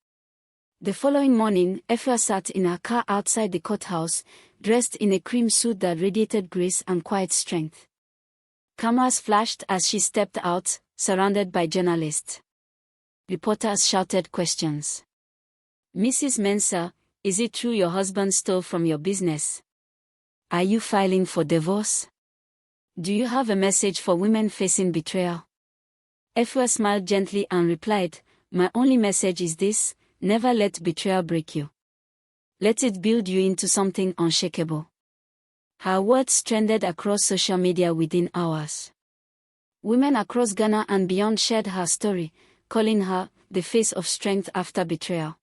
Speaker 1: The following morning, Efua sat in her car outside the courthouse, dressed in a cream suit that radiated grace and quiet strength. Cameras flashed as she stepped out, surrounded by journalists. Reporters shouted questions. Mrs. Mensah, is it true your husband stole from your business? Are you filing for divorce? Do you have a message for women facing betrayal? Efua smiled gently and replied, my only message is this: never let betrayal break you. Let it build you into something unshakable. Her words trended across social media within hours. Women across Ghana and beyond shared her story, calling her the face of strength after betrayal.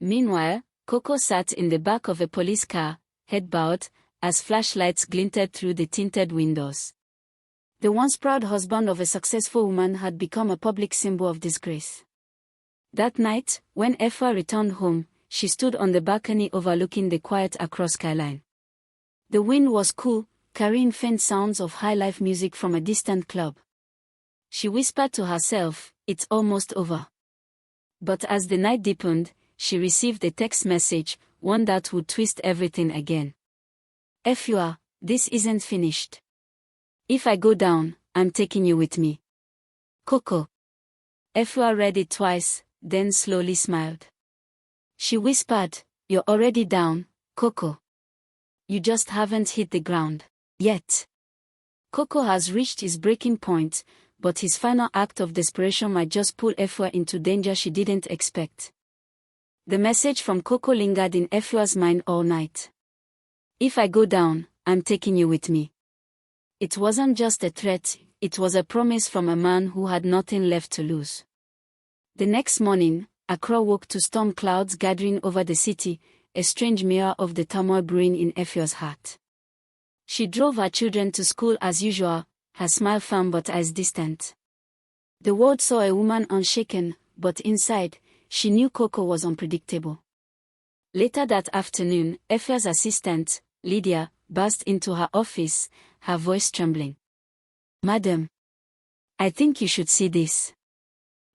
Speaker 1: Meanwhile, Koko sat in the back of a police car, head bowed, as flashlights glinted through the tinted windows. The once proud husband of a successful woman had become a public symbol of disgrace. That night, when Efua returned home, she stood on the balcony overlooking the quiet Accra skyline. The wind was cool, carrying faint sounds of high-life music from a distant club. She whispered to herself, it's almost over. But as the night deepened, she received a text message, one that would twist everything again. Efua, this isn't finished. If I go down, I'm taking you with me. Koko. Efua read it twice, then slowly smiled. She whispered, you're already down, Koko. You just haven't hit the ground yet. Koko has reached his breaking point, but his final act of desperation might just pull Efua into danger she didn't expect. The message from Koko lingered in Efua's mind all night. If I go down, I'm taking you with me. It wasn't just a threat, it was a promise from a man who had nothing left to lose. The next morning, Accra woke to storm clouds gathering over the city, a strange mirror of the turmoil brewing in Efua's heart. She drove her children to school as usual, her smile firm but eyes distant. The world saw a woman unshaken, but inside, she knew Koko was unpredictable. Later that afternoon, Efua's assistant, Lydia, burst into her office, her voice trembling. Madam, I think you should see this.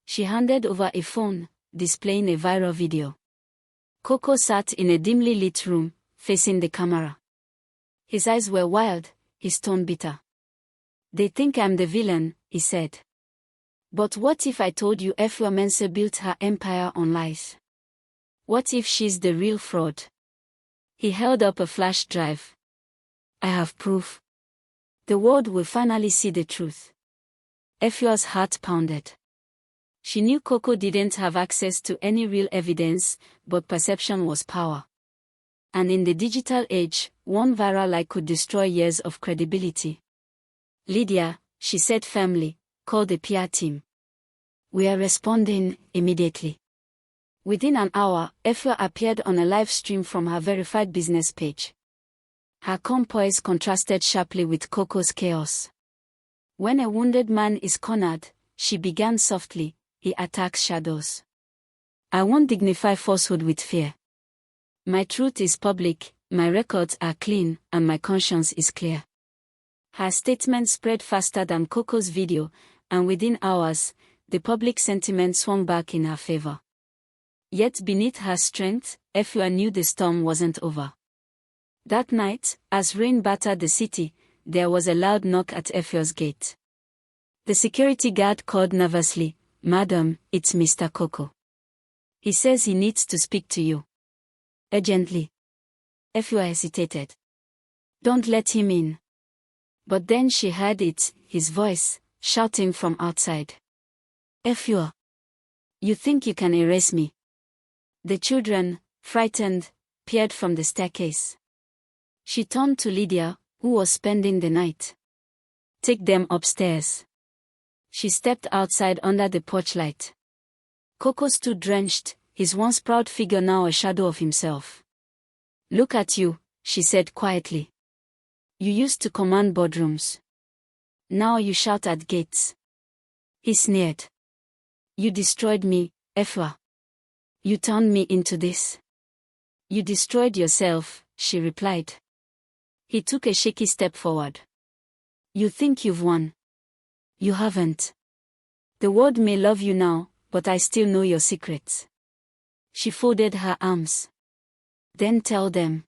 Speaker 1: She handed over a phone, displaying a viral video. Koko sat in a dimly lit room, facing the camera. His eyes were wild, his tone bitter. They think I'm the villain, he said. But what if I told you Efua Mensah built her empire on lies? What if she's the real fraud? He held up a flash drive. I have proof. The world will finally see the truth. Efua's heart pounded. She knew Koko didn't have access to any real evidence, but perception was power. And in the digital age, one viral lie could destroy years of credibility. Lydia, she said firmly, call the PR team. We are responding immediately. Within an hour, Efua appeared on a live stream from her verified business page. Her calm poise contrasted sharply with Koko's chaos. When a wounded man is cornered, she began softly, he attacks shadows. I won't dignify falsehood with fear. My truth is public, my records are clean, and my conscience is clear. Her statement spread faster than Koko's video, and within hours, the public sentiment swung back in her favor. Yet beneath her strength, Efua knew the storm wasn't over. That night, as rain battered the city, there was a loud knock at Efua's gate. The security guard called nervously, Madam, it's Mr. Koko. He says he needs to speak to you. Urgently. Efua hesitated. Don't let him in. But then she heard it, his voice, shouting from outside. Efua. You think you can erase me? The children, frightened, peered from the staircase. She turned to Lydia, who was spending the night. Take them upstairs. She stepped outside under the porch light. Koko stood drenched, his once proud figure now a shadow of himself. Look at you, she said quietly. You used to command boardrooms. Now you shout at gates. He sneered. You destroyed me, Efua. You turned me into this. You destroyed yourself, she replied. He took a shaky step forward. You think you've won. You haven't. The world may love you now, but I still know your secrets. She folded her arms. Then tell them.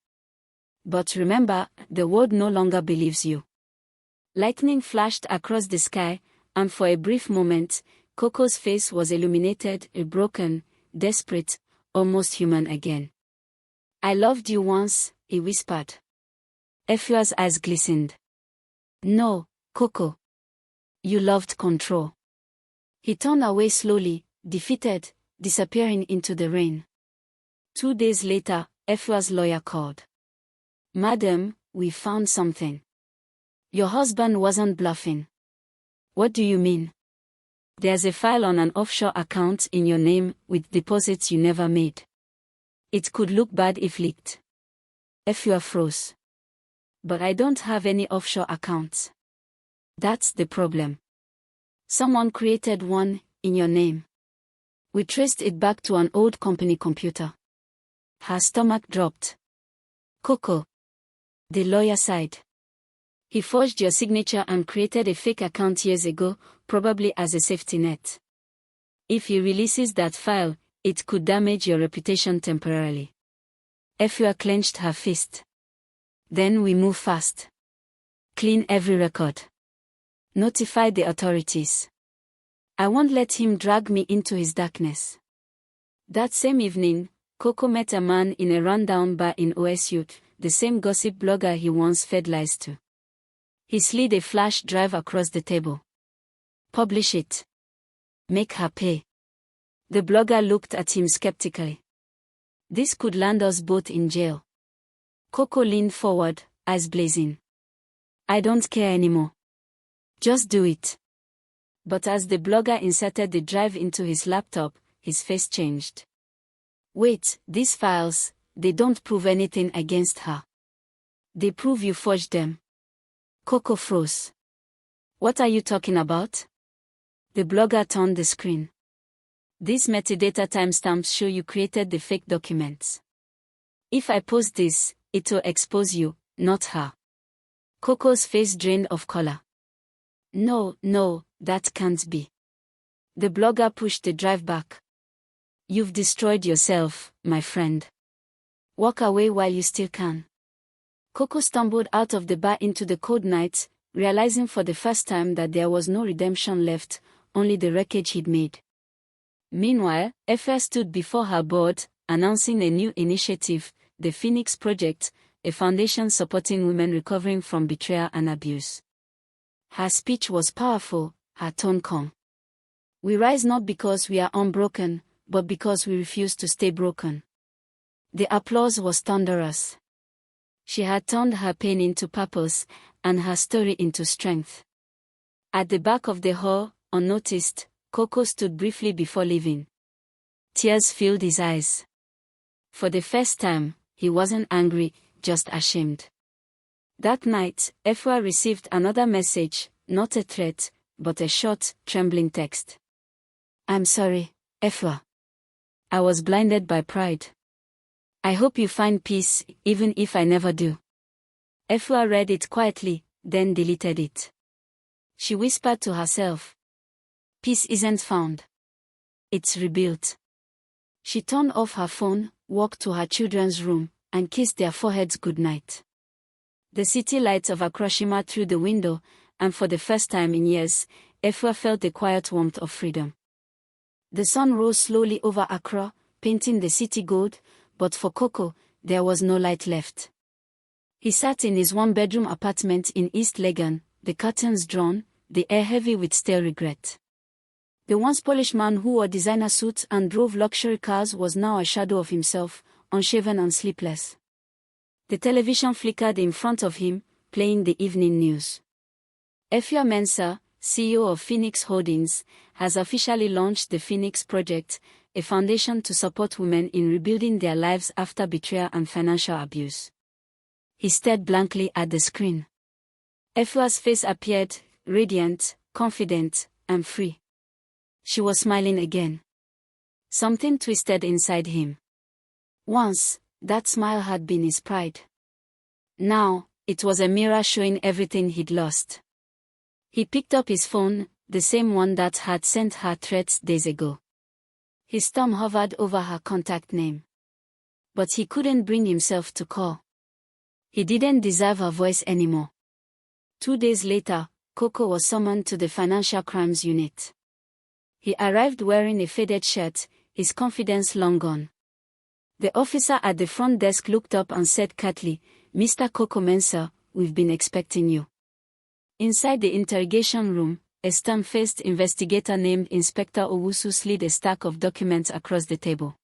Speaker 1: But remember, the world no longer believes you. Lightning flashed across the sky, and for a brief moment, Koko's face was illuminated, broken, desperate, almost human again. I loved you once, he whispered. Efua's eyes glistened. No, Koko. You loved control. He turned away slowly, defeated, disappearing into the rain. 2 days later, Efua's lawyer called. Madam, we found something. Your husband wasn't bluffing. What do you mean? There's a file on an offshore account in your name with deposits you never made. It could look bad if leaked. Efua froze. But I don't have any offshore accounts. That's the problem. Someone created one, in your name. We traced it back to an old company computer. Her stomach dropped. Koko. The lawyer sighed. He forged your signature and created a fake account years ago, probably as a safety net. If he releases that file, it could damage your reputation temporarily. Efua clenched her fist. Then we move fast. Clean every record. Notify the authorities. I won't let him drag me into his darkness. That same evening, Koko met a man in a rundown bar in OSU, the same gossip blogger he once fed lies to. He slid a flash drive across the table. Publish it. Make her pay. The blogger looked at him skeptically. This could land us both in jail. Koko leaned forward, eyes blazing. I don't care anymore. Just do it. But as the blogger inserted the drive into his laptop, his face changed. Wait, these files, they don't prove anything against her. They prove you forged them. Koko froze. What are you talking about? The blogger turned the screen. These metadata timestamps show you created the fake documents. If I post this, it will expose you, not her. Koko's face drained of color. No, that can't be. The blogger pushed the drive back. You've destroyed yourself, my friend. Walk away while you still can. Koko stumbled out of the bar into the cold night, realizing for the first time that there was no redemption left, only the wreckage he'd made. Meanwhile, Efua stood before her board, announcing a new initiative, the Phoenix Project, a foundation supporting women recovering from betrayal and abuse. Her speech was powerful, her tone calm. We rise not because we are unbroken, but because we refuse to stay broken. The applause was thunderous. She had turned her pain into purpose, and her story into strength. At the back of the hall, unnoticed, Koko stood briefly before leaving. Tears filled his eyes. For the first time, he wasn't angry, just ashamed. That night, Efua received another message, not a threat, but a short, trembling text. I'm sorry, Efua. I was blinded by pride. I hope you find peace, even if I never do. Efua read it quietly, then deleted it. She whispered to herself. Peace isn't found. It's rebuilt. She turned off her phone, walked to her children's room, and kissed their foreheads goodnight. The city lights of Accra shimmered through the window, and for the first time in years, Efua felt the quiet warmth of freedom. The sun rose slowly over Accra, painting the city gold, but for Koko, there was no light left. He sat in his one-bedroom apartment in East Legon, the curtains drawn, the air heavy with stale regret. The once polished man who wore designer suits and drove luxury cars was now a shadow of himself, unshaven and sleepless. The television flickered in front of him, playing the evening news. Efua Mensah, CEO of Phoenix Holdings, has officially launched the Phoenix Project, a foundation to support women in rebuilding their lives after betrayal and financial abuse. He stared blankly at the screen. Efua's face appeared, radiant, confident, and free. She was smiling again. Something twisted inside him. Once, that smile had been his pride. Now, it was a mirror showing everything he'd lost. He picked up his phone, the same one that had sent her threats days ago. His thumb hovered over her contact name. But he couldn't bring himself to call. He didn't deserve her voice anymore. 2 days later, Koko was summoned to the Financial Crimes Unit. He arrived wearing a faded shirt, his confidence long gone. The officer at the front desk looked up and said curtly, "Mr. Koko Mensah, we've been expecting you." Inside the interrogation room, a stern-faced investigator named Inspector Owusu slid a stack of documents across the table.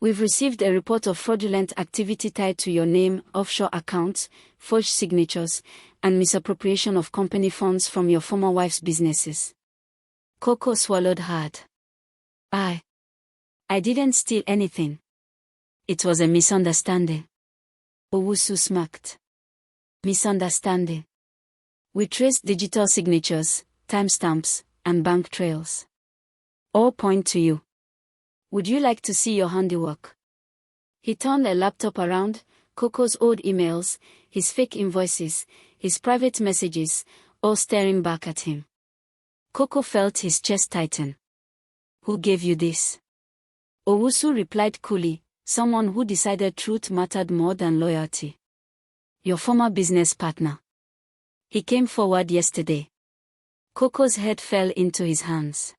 Speaker 1: "We've received a report of fraudulent activity tied to your name, offshore accounts, forged signatures, and misappropriation of company funds from your former wife's businesses." Koko swallowed hard. I didn't steal anything. It was a misunderstanding." Owusu smirked. "Misunderstanding? We traced digital signatures, timestamps, and bank trails. All point to you. Would you like to see your handiwork?" He turned a laptop around, Koko's old emails, his fake invoices, his private messages, all staring back at him. Koko felt his chest tighten. "Who gave you this?" Owusu replied coolly, "Someone who decided truth mattered more than loyalty. Your former business partner. He came forward yesterday." Koko's head fell into his hands.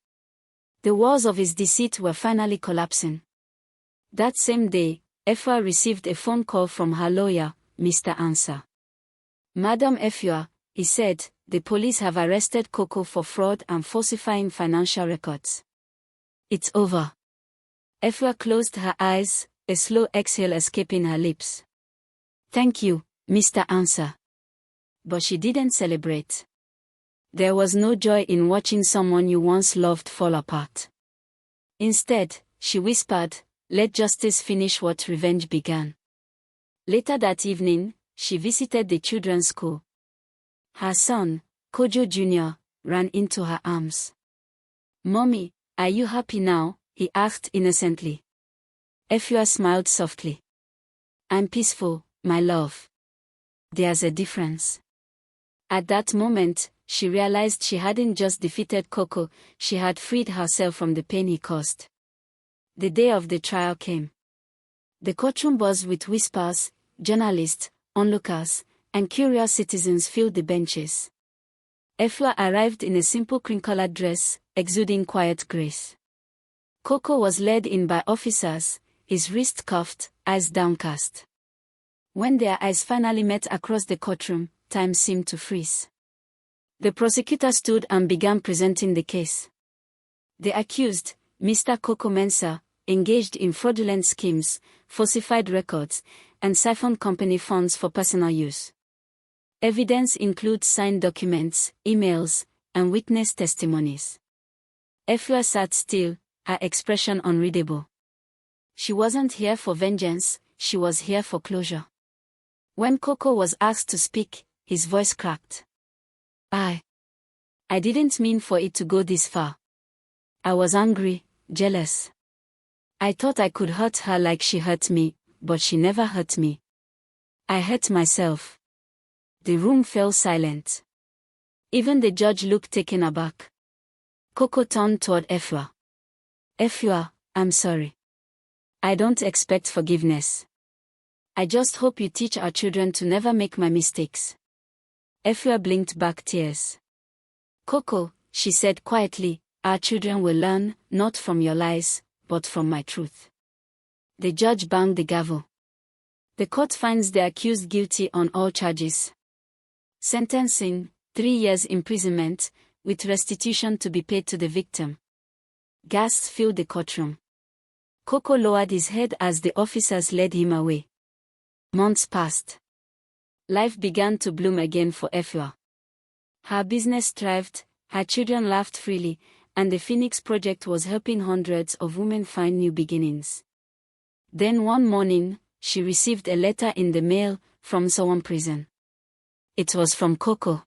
Speaker 1: The walls of his deceit were finally collapsing. That same day, Efua received a phone call from her lawyer, Mr. Ansah. "Madam Efua," he said, "the police have arrested Koko for fraud and falsifying financial records." "It's over." Efua closed her eyes, a slow exhale escaping her lips. "Thank you, Mr. Ansah." But she didn't celebrate. There was no joy in watching someone you once loved fall apart. Instead, she whispered, "Let justice finish what revenge began." Later that evening, she visited the children's school. Her son, Kojo Jr., ran into her arms. "Mommy, are you happy now?" he asked innocently. Efua smiled softly. "I'm peaceful, my love. There's a difference." At that moment, she realized she hadn't just defeated Koko, she had freed herself from the pain he caused. The day of the trial came. The courtroom buzzed with whispers, journalists, onlookers, and curious citizens filled the benches. Efua arrived in a simple cream-colored dress, exuding quiet grace. Koko was led in by officers, his wrist cuffed, eyes downcast. When their eyes finally met across the courtroom, time seemed to freeze. The prosecutor stood and began presenting the case. The accused, Mr. Koko Mensah, engaged in fraudulent schemes, falsified records, and siphoned company funds for personal use. Evidence includes signed documents, emails, and witness testimonies. Efua sat still, her expression unreadable. She wasn't here for vengeance, she was here for closure. When Koko was asked to speak, his voice cracked. I didn't mean for it to go this far. I was angry, jealous. I thought I could hurt her like she hurt me, but she never hurt me. I hurt myself." The room fell silent. Even the judge looked taken aback. Koko turned toward Efua. "Efua, I'm sorry. I don't expect forgiveness. I just hope you teach our children to never make my mistakes." Efua blinked back tears. "Koko," she said quietly, "our children will learn, not from your lies, but from my truth." The judge banged the gavel. The court finds the accused guilty on all charges. Sentencing, 3 years imprisonment, with restitution to be paid to the victim. Gasps filled the courtroom. Koko lowered his head as the officers led him away. Months passed. Life began to bloom again for Efua. Her business thrived, her children laughed freely, and the Phoenix Project was helping hundreds of women find new beginnings. Then one morning, she received a letter in the mail from someone prison. It was from Koko.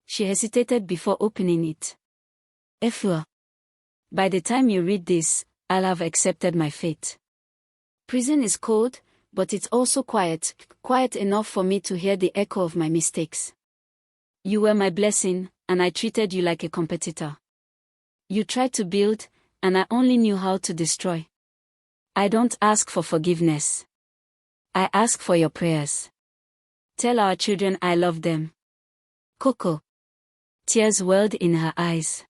Speaker 1: She hesitated before opening it. Efua. By the time you read this, I'll have accepted my fate. Prison is cold, but it's also quiet enough for me to hear the echo of my mistakes. You were my blessing, and I treated you like a competitor. You tried to build, and I only knew how to destroy. I don't ask for forgiveness. I ask for your prayers. Tell our children I love them. Koko. Tears welled in her eyes.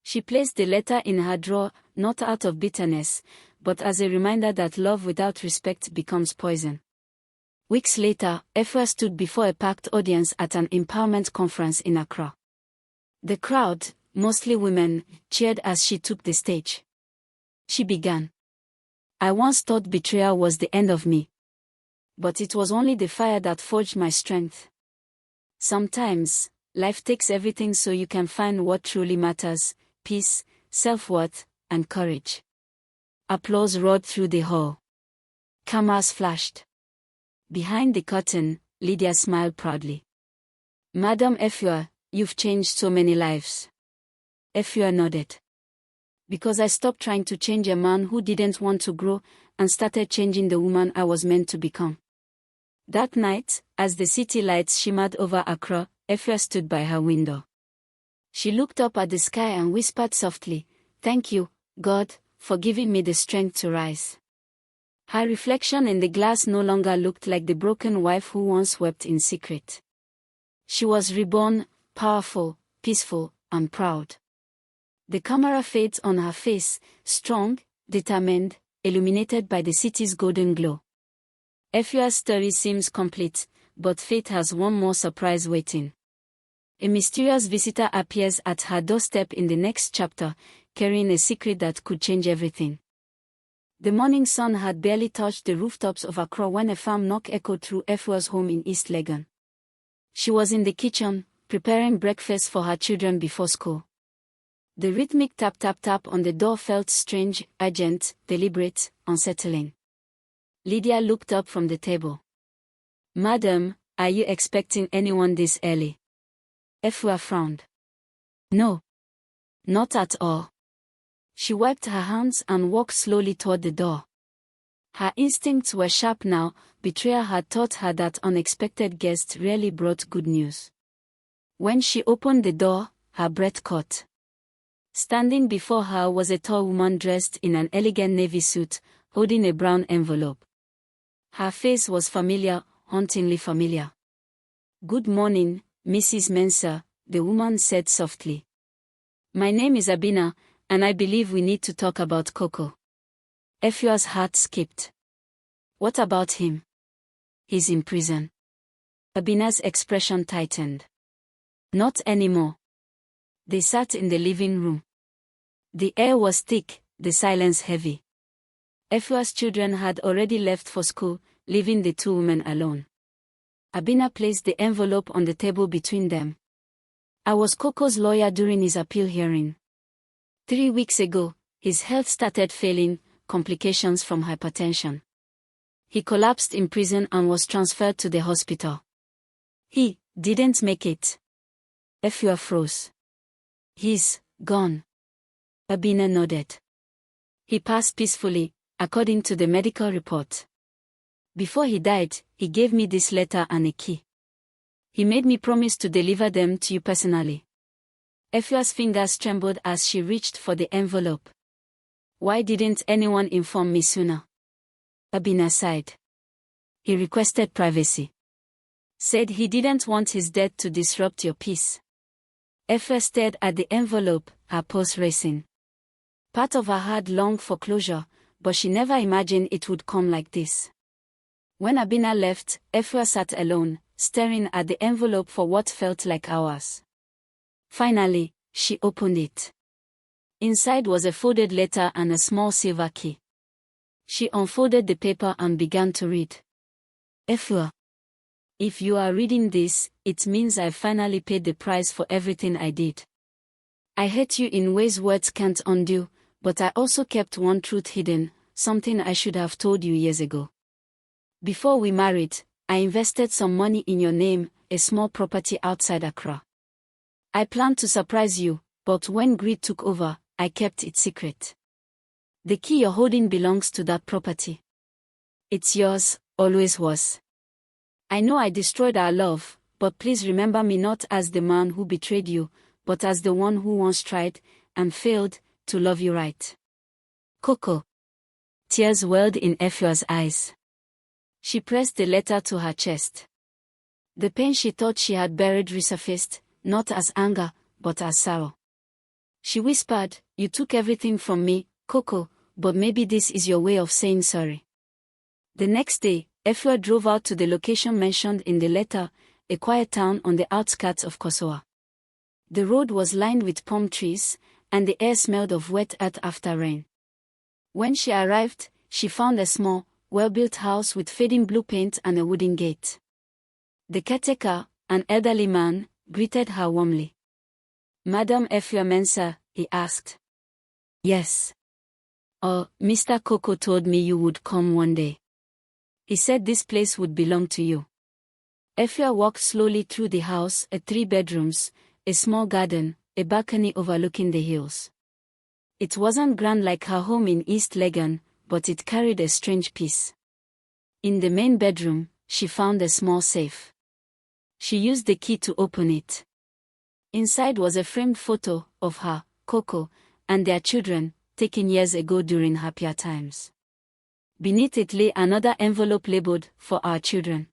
Speaker 1: She placed the letter in her drawer, not out of bitterness, but as a reminder that love without respect becomes poison. Weeks later, Efua stood before a packed audience at an empowerment conference in Accra. The crowd, mostly women, cheered as she took the stage. She began. I once thought betrayal was the end of me. But it was only the fire that forged my strength. Sometimes, life takes everything so you can find what truly matters: peace, self-worth, and courage. Applause roared through the hall. Cameras flashed. Behind the curtain, Lydia smiled proudly. Madam Efua, you've changed so many lives. Efua nodded. Because I stopped trying to change a man who didn't want to grow, and started changing the woman I was meant to become. That night, as the city lights shimmered over Accra, Efua stood by her window. She looked up at the sky and whispered softly, "Thank you, God, for giving me the strength to rise." Her reflection in the glass no longer looked like the broken wife who once wept in secret. She was reborn, powerful, peaceful, and proud. The camera fades on her face, strong, determined, illuminated by the city's golden glow. Efua's story seems complete, but fate has one more surprise waiting. A mysterious visitor appears at her doorstep in the next chapter, carrying a secret that could change everything. The morning sun had barely touched the rooftops of Accra when a firm knock echoed through Efua's home in East Legon. She was in the kitchen, preparing breakfast for her children before school. The rhythmic tap-tap-tap on the door felt strange, urgent, deliberate, unsettling. Lydia looked up from the table. "Madam, are you expecting anyone this early?" Efua frowned. "No. Not at all." She wiped her hands and walked slowly toward the door. Her instincts were sharp now. Betrayal had taught her that unexpected guests rarely brought good news. When she opened the door, her breath caught. Standing before her was a tall woman dressed in an elegant navy suit, holding a brown envelope. Her face was familiar, hauntingly familiar. "Good morning, Mrs. Mensah," the woman said softly. "My name is Abina, and I believe we need to talk about Koko." Efua's heart skipped. "What about him?" "He's in prison." Abina's expression tightened. "Not anymore." They sat in the living room. The air was thick, the silence heavy. Efua's children had already left for school, leaving the two women alone. Abina placed the envelope on the table between them. "I was Koko's lawyer during his appeal hearing. 3 weeks ago, his health started failing, complications from hypertension. He collapsed in prison and was transferred to the hospital. He didn't make it." Efua froze. "He's gone." Abina nodded. "He passed peacefully, according to the medical report. Before he died, he gave me this letter and a key. He made me promise to deliver them to you personally." Efua's fingers trembled as she reached for the envelope. "Why didn't anyone inform me sooner?" Abina sighed. "He requested privacy. Said he didn't want his death to disrupt your peace." Efua stared at the envelope, her pulse racing. Part of her heart longed for closure, but she never imagined it would come like this. When Abina left, Efua sat alone, staring at the envelope for what felt like hours. Finally, she opened it. Inside was a folded letter and a small silver key. She unfolded the paper and began to read. Efua. If you are reading this, it means I finally paid the price for everything I did. I hate you in ways words can't undo, but I also kept one truth hidden, something I should have told you years ago. Before we married, I invested some money in your name, a small property outside Accra. I planned to surprise you, but when greed took over, I kept it secret. The key you're holding belongs to that property. It's yours, always was. I know I destroyed our love, but please remember me not as the man who betrayed you, but as the one who once tried, and failed, to love you right. Koko. Tears welled in Efua's eyes. She pressed the letter to her chest. The pain she thought she had buried resurfaced, not as anger, but as sorrow. She whispered, "You took everything from me, Koko, but maybe this is your way of saying sorry." The next day, Efua drove out to the location mentioned in the letter, a quiet town on the outskirts of Kasoa. The road was lined with palm trees, and the air smelled of wet earth after rain. When she arrived, she found a small, well-built house with fading blue paint and a wooden gate. The caretaker, an elderly man, greeted her warmly. "Madam Efua Mensa," he asked. "Yes." "Oh, Mr. Koko told me you would come one day. He said this place would belong to you." Efua walked slowly through the house, 3 bedrooms, a small garden, a balcony overlooking the hills. It wasn't grand like her home in East Legon, but it carried a strange peace. In the main bedroom, she found a small safe. She used the key to open it. Inside was a framed photo of her, Koko, and their children, taken years ago during happier times. Beneath it lay another envelope labeled, "For our children."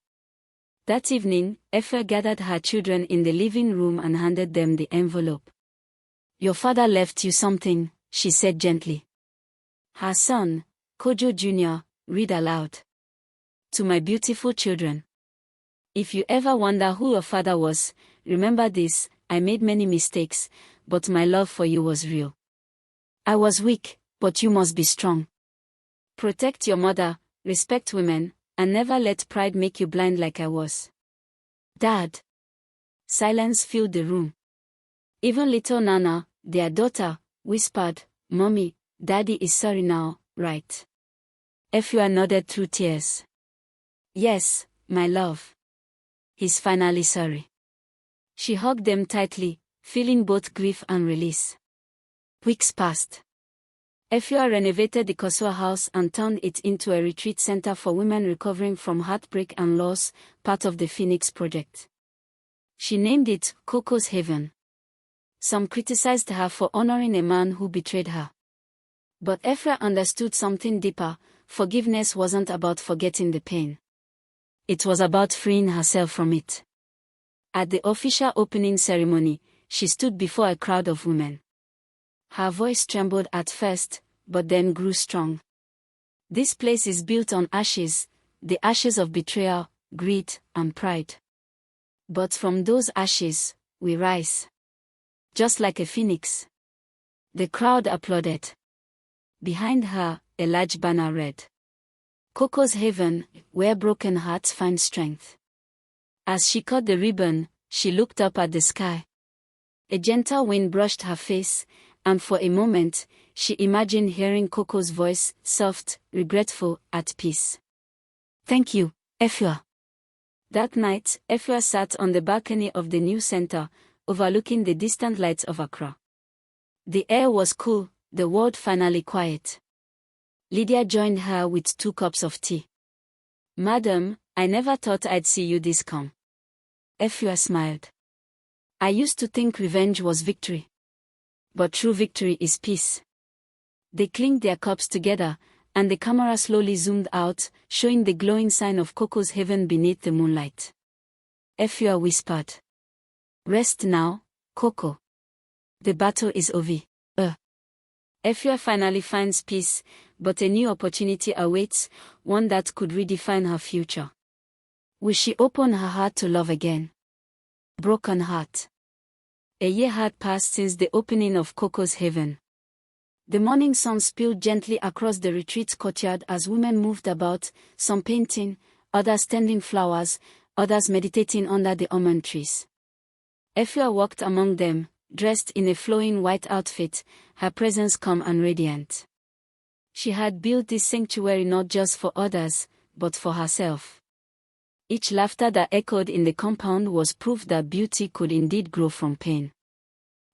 Speaker 1: That evening, Efua gathered her children in the living room and handed them the envelope. "Your father left you something," she said gently. Her son, Kojo Jr., read aloud. "To my beautiful children. If you ever wonder who your father was, remember this: I made many mistakes, but my love for you was real. I was weak, but you must be strong. Protect your mother, respect women, and never let pride make you blind like I was. Dad." Silence filled the room. Even little Nana, their daughter, whispered, "Mommy, Daddy is sorry now, right?" Efua nodded through tears. "Yes, my love. He's finally sorry." She hugged them tightly, feeling both grief and release. Weeks passed. Efua renovated the Kasoa house and turned it into a retreat center for women recovering from heartbreak and loss, part of the Phoenix Project. She named it Koko's Haven. Some criticized her for honoring a man who betrayed her. But Efua understood something deeper: forgiveness wasn't about forgetting the pain. It was about freeing herself from it. At the official opening ceremony, she stood before a crowd of women. Her voice trembled at first, but then grew strong. "This place is built on ashes, the ashes of betrayal, greed, and pride. But from those ashes, we rise. Just like a phoenix." The crowd applauded. Behind her, a large banner read, "Koko's Haven, where broken hearts find strength." As she cut the ribbon, she looked up at the sky. A gentle wind brushed her face, and for a moment, she imagined hearing Koko's voice, soft, regretful, at peace. "Thank you, Efua." That night, Efua sat on the balcony of the new center, overlooking the distant lights of Accra. The air was cool, the world finally quiet. Lydia joined her with 2 cups of tea. "Madam, I never thought I'd see you this calm." Efua smiled. "I used to think revenge was victory. But true victory is peace." They clinked their cups together, and the camera slowly zoomed out, showing the glowing sign of Koko's Haven beneath the moonlight. Efua whispered, "Rest now, Koko. The battle is over." Efua finally finds peace, but a new opportunity awaits, one that could redefine her future. Will she open her heart to love again? Broken heart. A year had passed since the opening of Koko's Haven. The morning sun spilled gently across the retreat's courtyard as women moved about, some painting, others tending flowers, others meditating under the almond trees. Efua walked among them, dressed in a flowing white outfit, her presence calm and radiant. She had built this sanctuary not just for others, but for herself. Each laughter that echoed in the compound was proof that beauty could indeed grow from pain.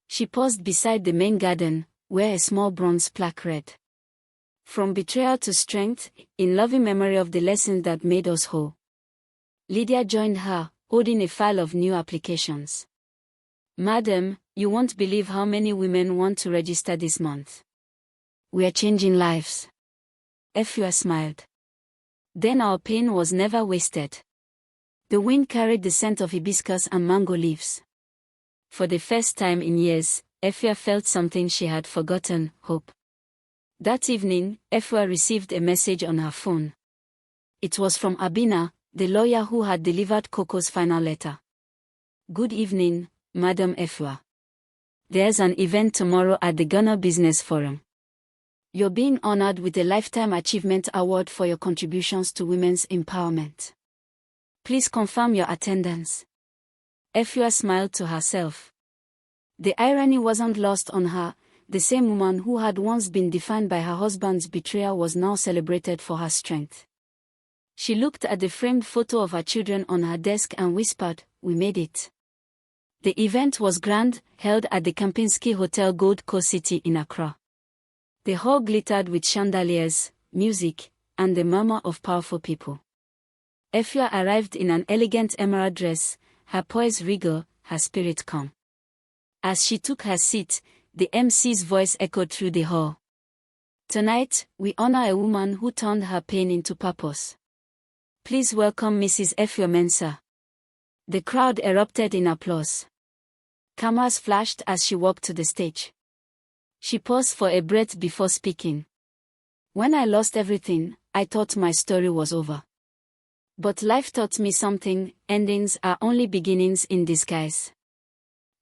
Speaker 1: She paused beside the main garden, where a small bronze plaque read, "From betrayal to strength, in loving memory of the lessons that made us whole." Lydia joined her, holding a file of new applications. "Madam, you won't believe how many women want to register this month. We are changing lives." Efua smiled. Then our pain was never wasted. The wind carried the scent of hibiscus and mango leaves. For the first time in years, Efua felt something she had forgotten: hope. That evening, Efua received a message on her phone. It was from Abina, the lawyer who had delivered Koko's final letter. "Good evening, Madam Efua. There's an event tomorrow at the Ghana Business Forum. You're being honored with a Lifetime Achievement Award for your contributions to women's empowerment. Please confirm your attendance." Efua smiled to herself. The irony wasn't lost on her. The same woman who had once been defined by her husband's betrayal was now celebrated for her strength. She looked at the framed photo of her children on her desk and whispered, "We made it." The event was grand, held at the Kempinski Hotel Gold Coast City in Accra. The hall glittered with chandeliers, music, and the murmur of powerful people. Efua arrived in an elegant emerald dress, her poise regal, her spirit calm. As she took her seat, the MC's voice echoed through the hall. "Tonight, we honor a woman who turned her pain into purpose. Please welcome Mrs. Efua Mensah." The crowd erupted in applause. Cameras flashed as she walked to the stage. She paused for a breath before speaking. "When I lost everything, I thought my story was over. But life taught me something: endings are only beginnings in disguise.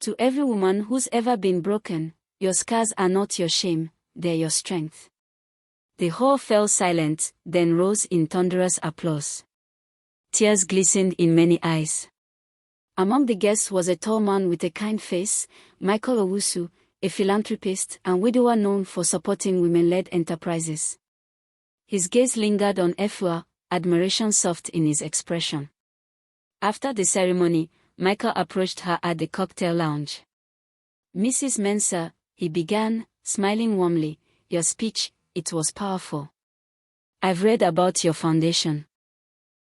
Speaker 1: To every woman who's ever been broken, your scars are not your shame, they're your strength." The hall fell silent, then rose in thunderous applause. Tears glistened in many eyes. Among the guests was a tall man with a kind face, Michael Owusu, a philanthropist and widower known for supporting women-led enterprises. His gaze lingered on Efua, admiration soft in his expression. After the ceremony, Michael approached her at the cocktail lounge. "Mrs. Mensah," he began, smiling warmly, "your speech, it was powerful. I've read about your foundation.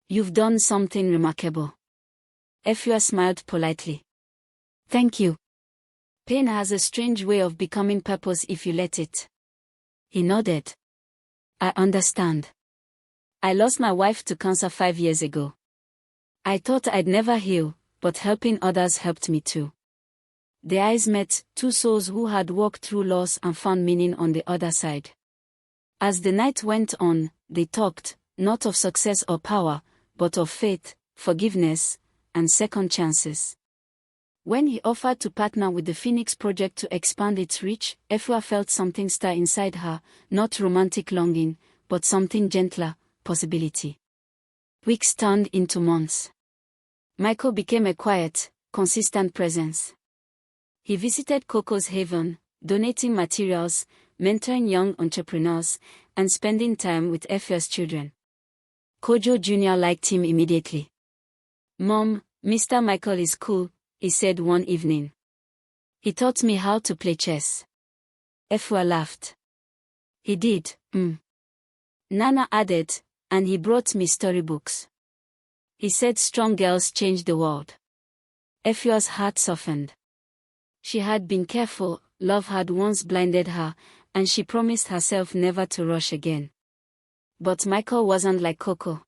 Speaker 1: You've done something remarkable." Efua smiled politely. "Thank you. Pain has a strange way of becoming purpose if you let it." He nodded. "I understand. I lost my wife to cancer 5 years ago. I thought I'd never heal, but helping others helped me too." Their eyes met, two souls who had walked through loss and found meaning on the other side. As the night went on, they talked, not of success or power, but of faith, forgiveness, and second chances. When he offered to partner with the Phoenix Project to expand its reach, Efua felt something stir inside her, not romantic longing, but something gentler: possibility. Weeks turned into months. Michael became a quiet, consistent presence. He visited Koko's haven, donating materials, mentoring young entrepreneurs, and spending time with Efua's children. Kojo Jr. liked him immediately. "Mom, Mr. Michael is cool," he said one evening. "He taught me how to play chess." Efua laughed. "He did, Nana added, "and he brought me storybooks. He said strong girls change the world." Efua's heart softened. She had been careful, love had once blinded her, and she promised herself never to rush again. But Michael wasn't like Koko.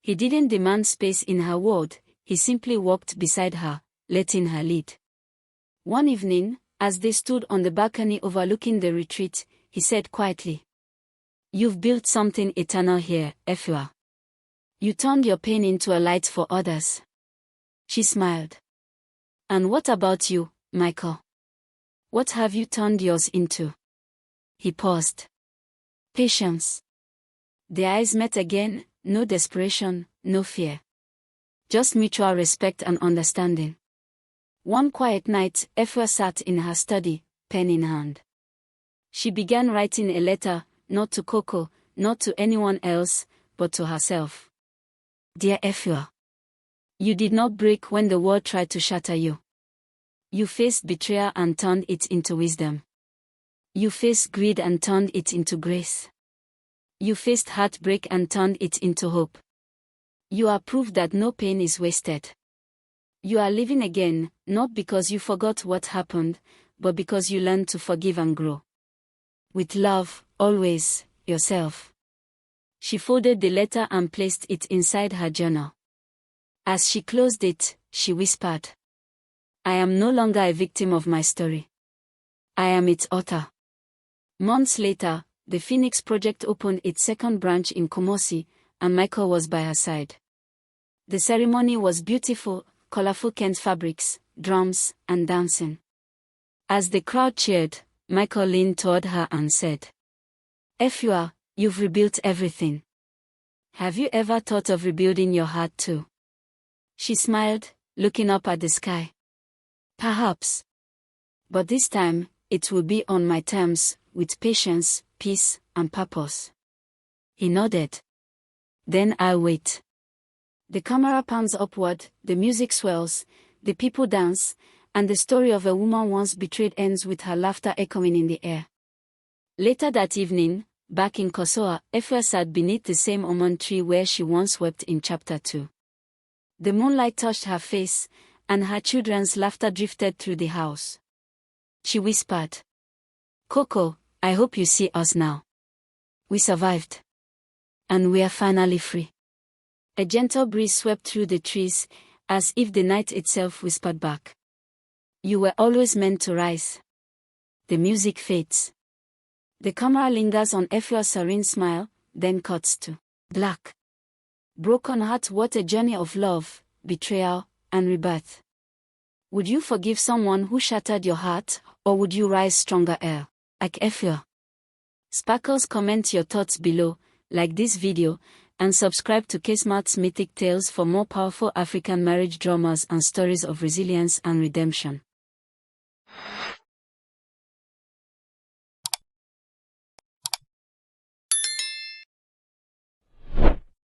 Speaker 1: He didn't demand space in her world, he simply walked beside her, letting her lead. One evening, as they stood on the balcony overlooking the retreat, he said quietly, "You've built something eternal here, Efua. You turned your pain into a light for others." She smiled. "And what about you, Michael? What have you turned yours into?" He paused. "Patience." Their eyes met again, no desperation, no fear. Just mutual respect and understanding. One quiet night, Efua sat in her study, pen in hand. She began writing a letter, not to Koko, not to anyone else, but to herself. Dear Efua, you did not break when the world tried to shatter you. You faced betrayal and turned it into wisdom. You faced greed and turned it into grace. You faced heartbreak and turned it into hope. You are proof that no pain is wasted. You are living again, not because you forgot what happened, but because you learned to forgive and grow. With love, always, yourself. She folded the letter and placed it inside her journal. As she closed it, she whispered, I am no longer a victim of my story. I am its author. Months later, the Phoenix Project opened its second branch in Kumasi, and Michael was by her side. The ceremony was beautiful, colorful Kent fabrics, drums, and dancing. As the crowd cheered, Michael leaned toward her and said, Efua, you've rebuilt everything. Have you ever thought of rebuilding your heart too? She smiled, looking up at the sky. Perhaps. But this time, it will be on my terms, with patience, peace, and purpose. He nodded. Then I'll wait. The camera pans upward, the music swells, the people dance, and the story of a woman once betrayed ends with her laughter echoing in the air. Later that evening, back in Kasoa, Efua sat beneath the same almond tree where she once wept in chapter 2. The moonlight touched her face, and her children's laughter drifted through the house. She whispered, Koko, I hope you see us now. We survived. And we are finally free. A gentle breeze swept through the trees, as if the night itself whispered back. You were always meant to rise. The music fades. The camera lingers on Efua's serene smile, then cuts to black. Broken heart, what a journey of love, betrayal, and rebirth. Would you forgive someone who shattered your heart, or would you rise stronger? Like Efua. Sparkles, comment your thoughts below, like this video, and subscribe to Kaysmarts Mythic Tales for more powerful African marriage dramas and stories of resilience and redemption.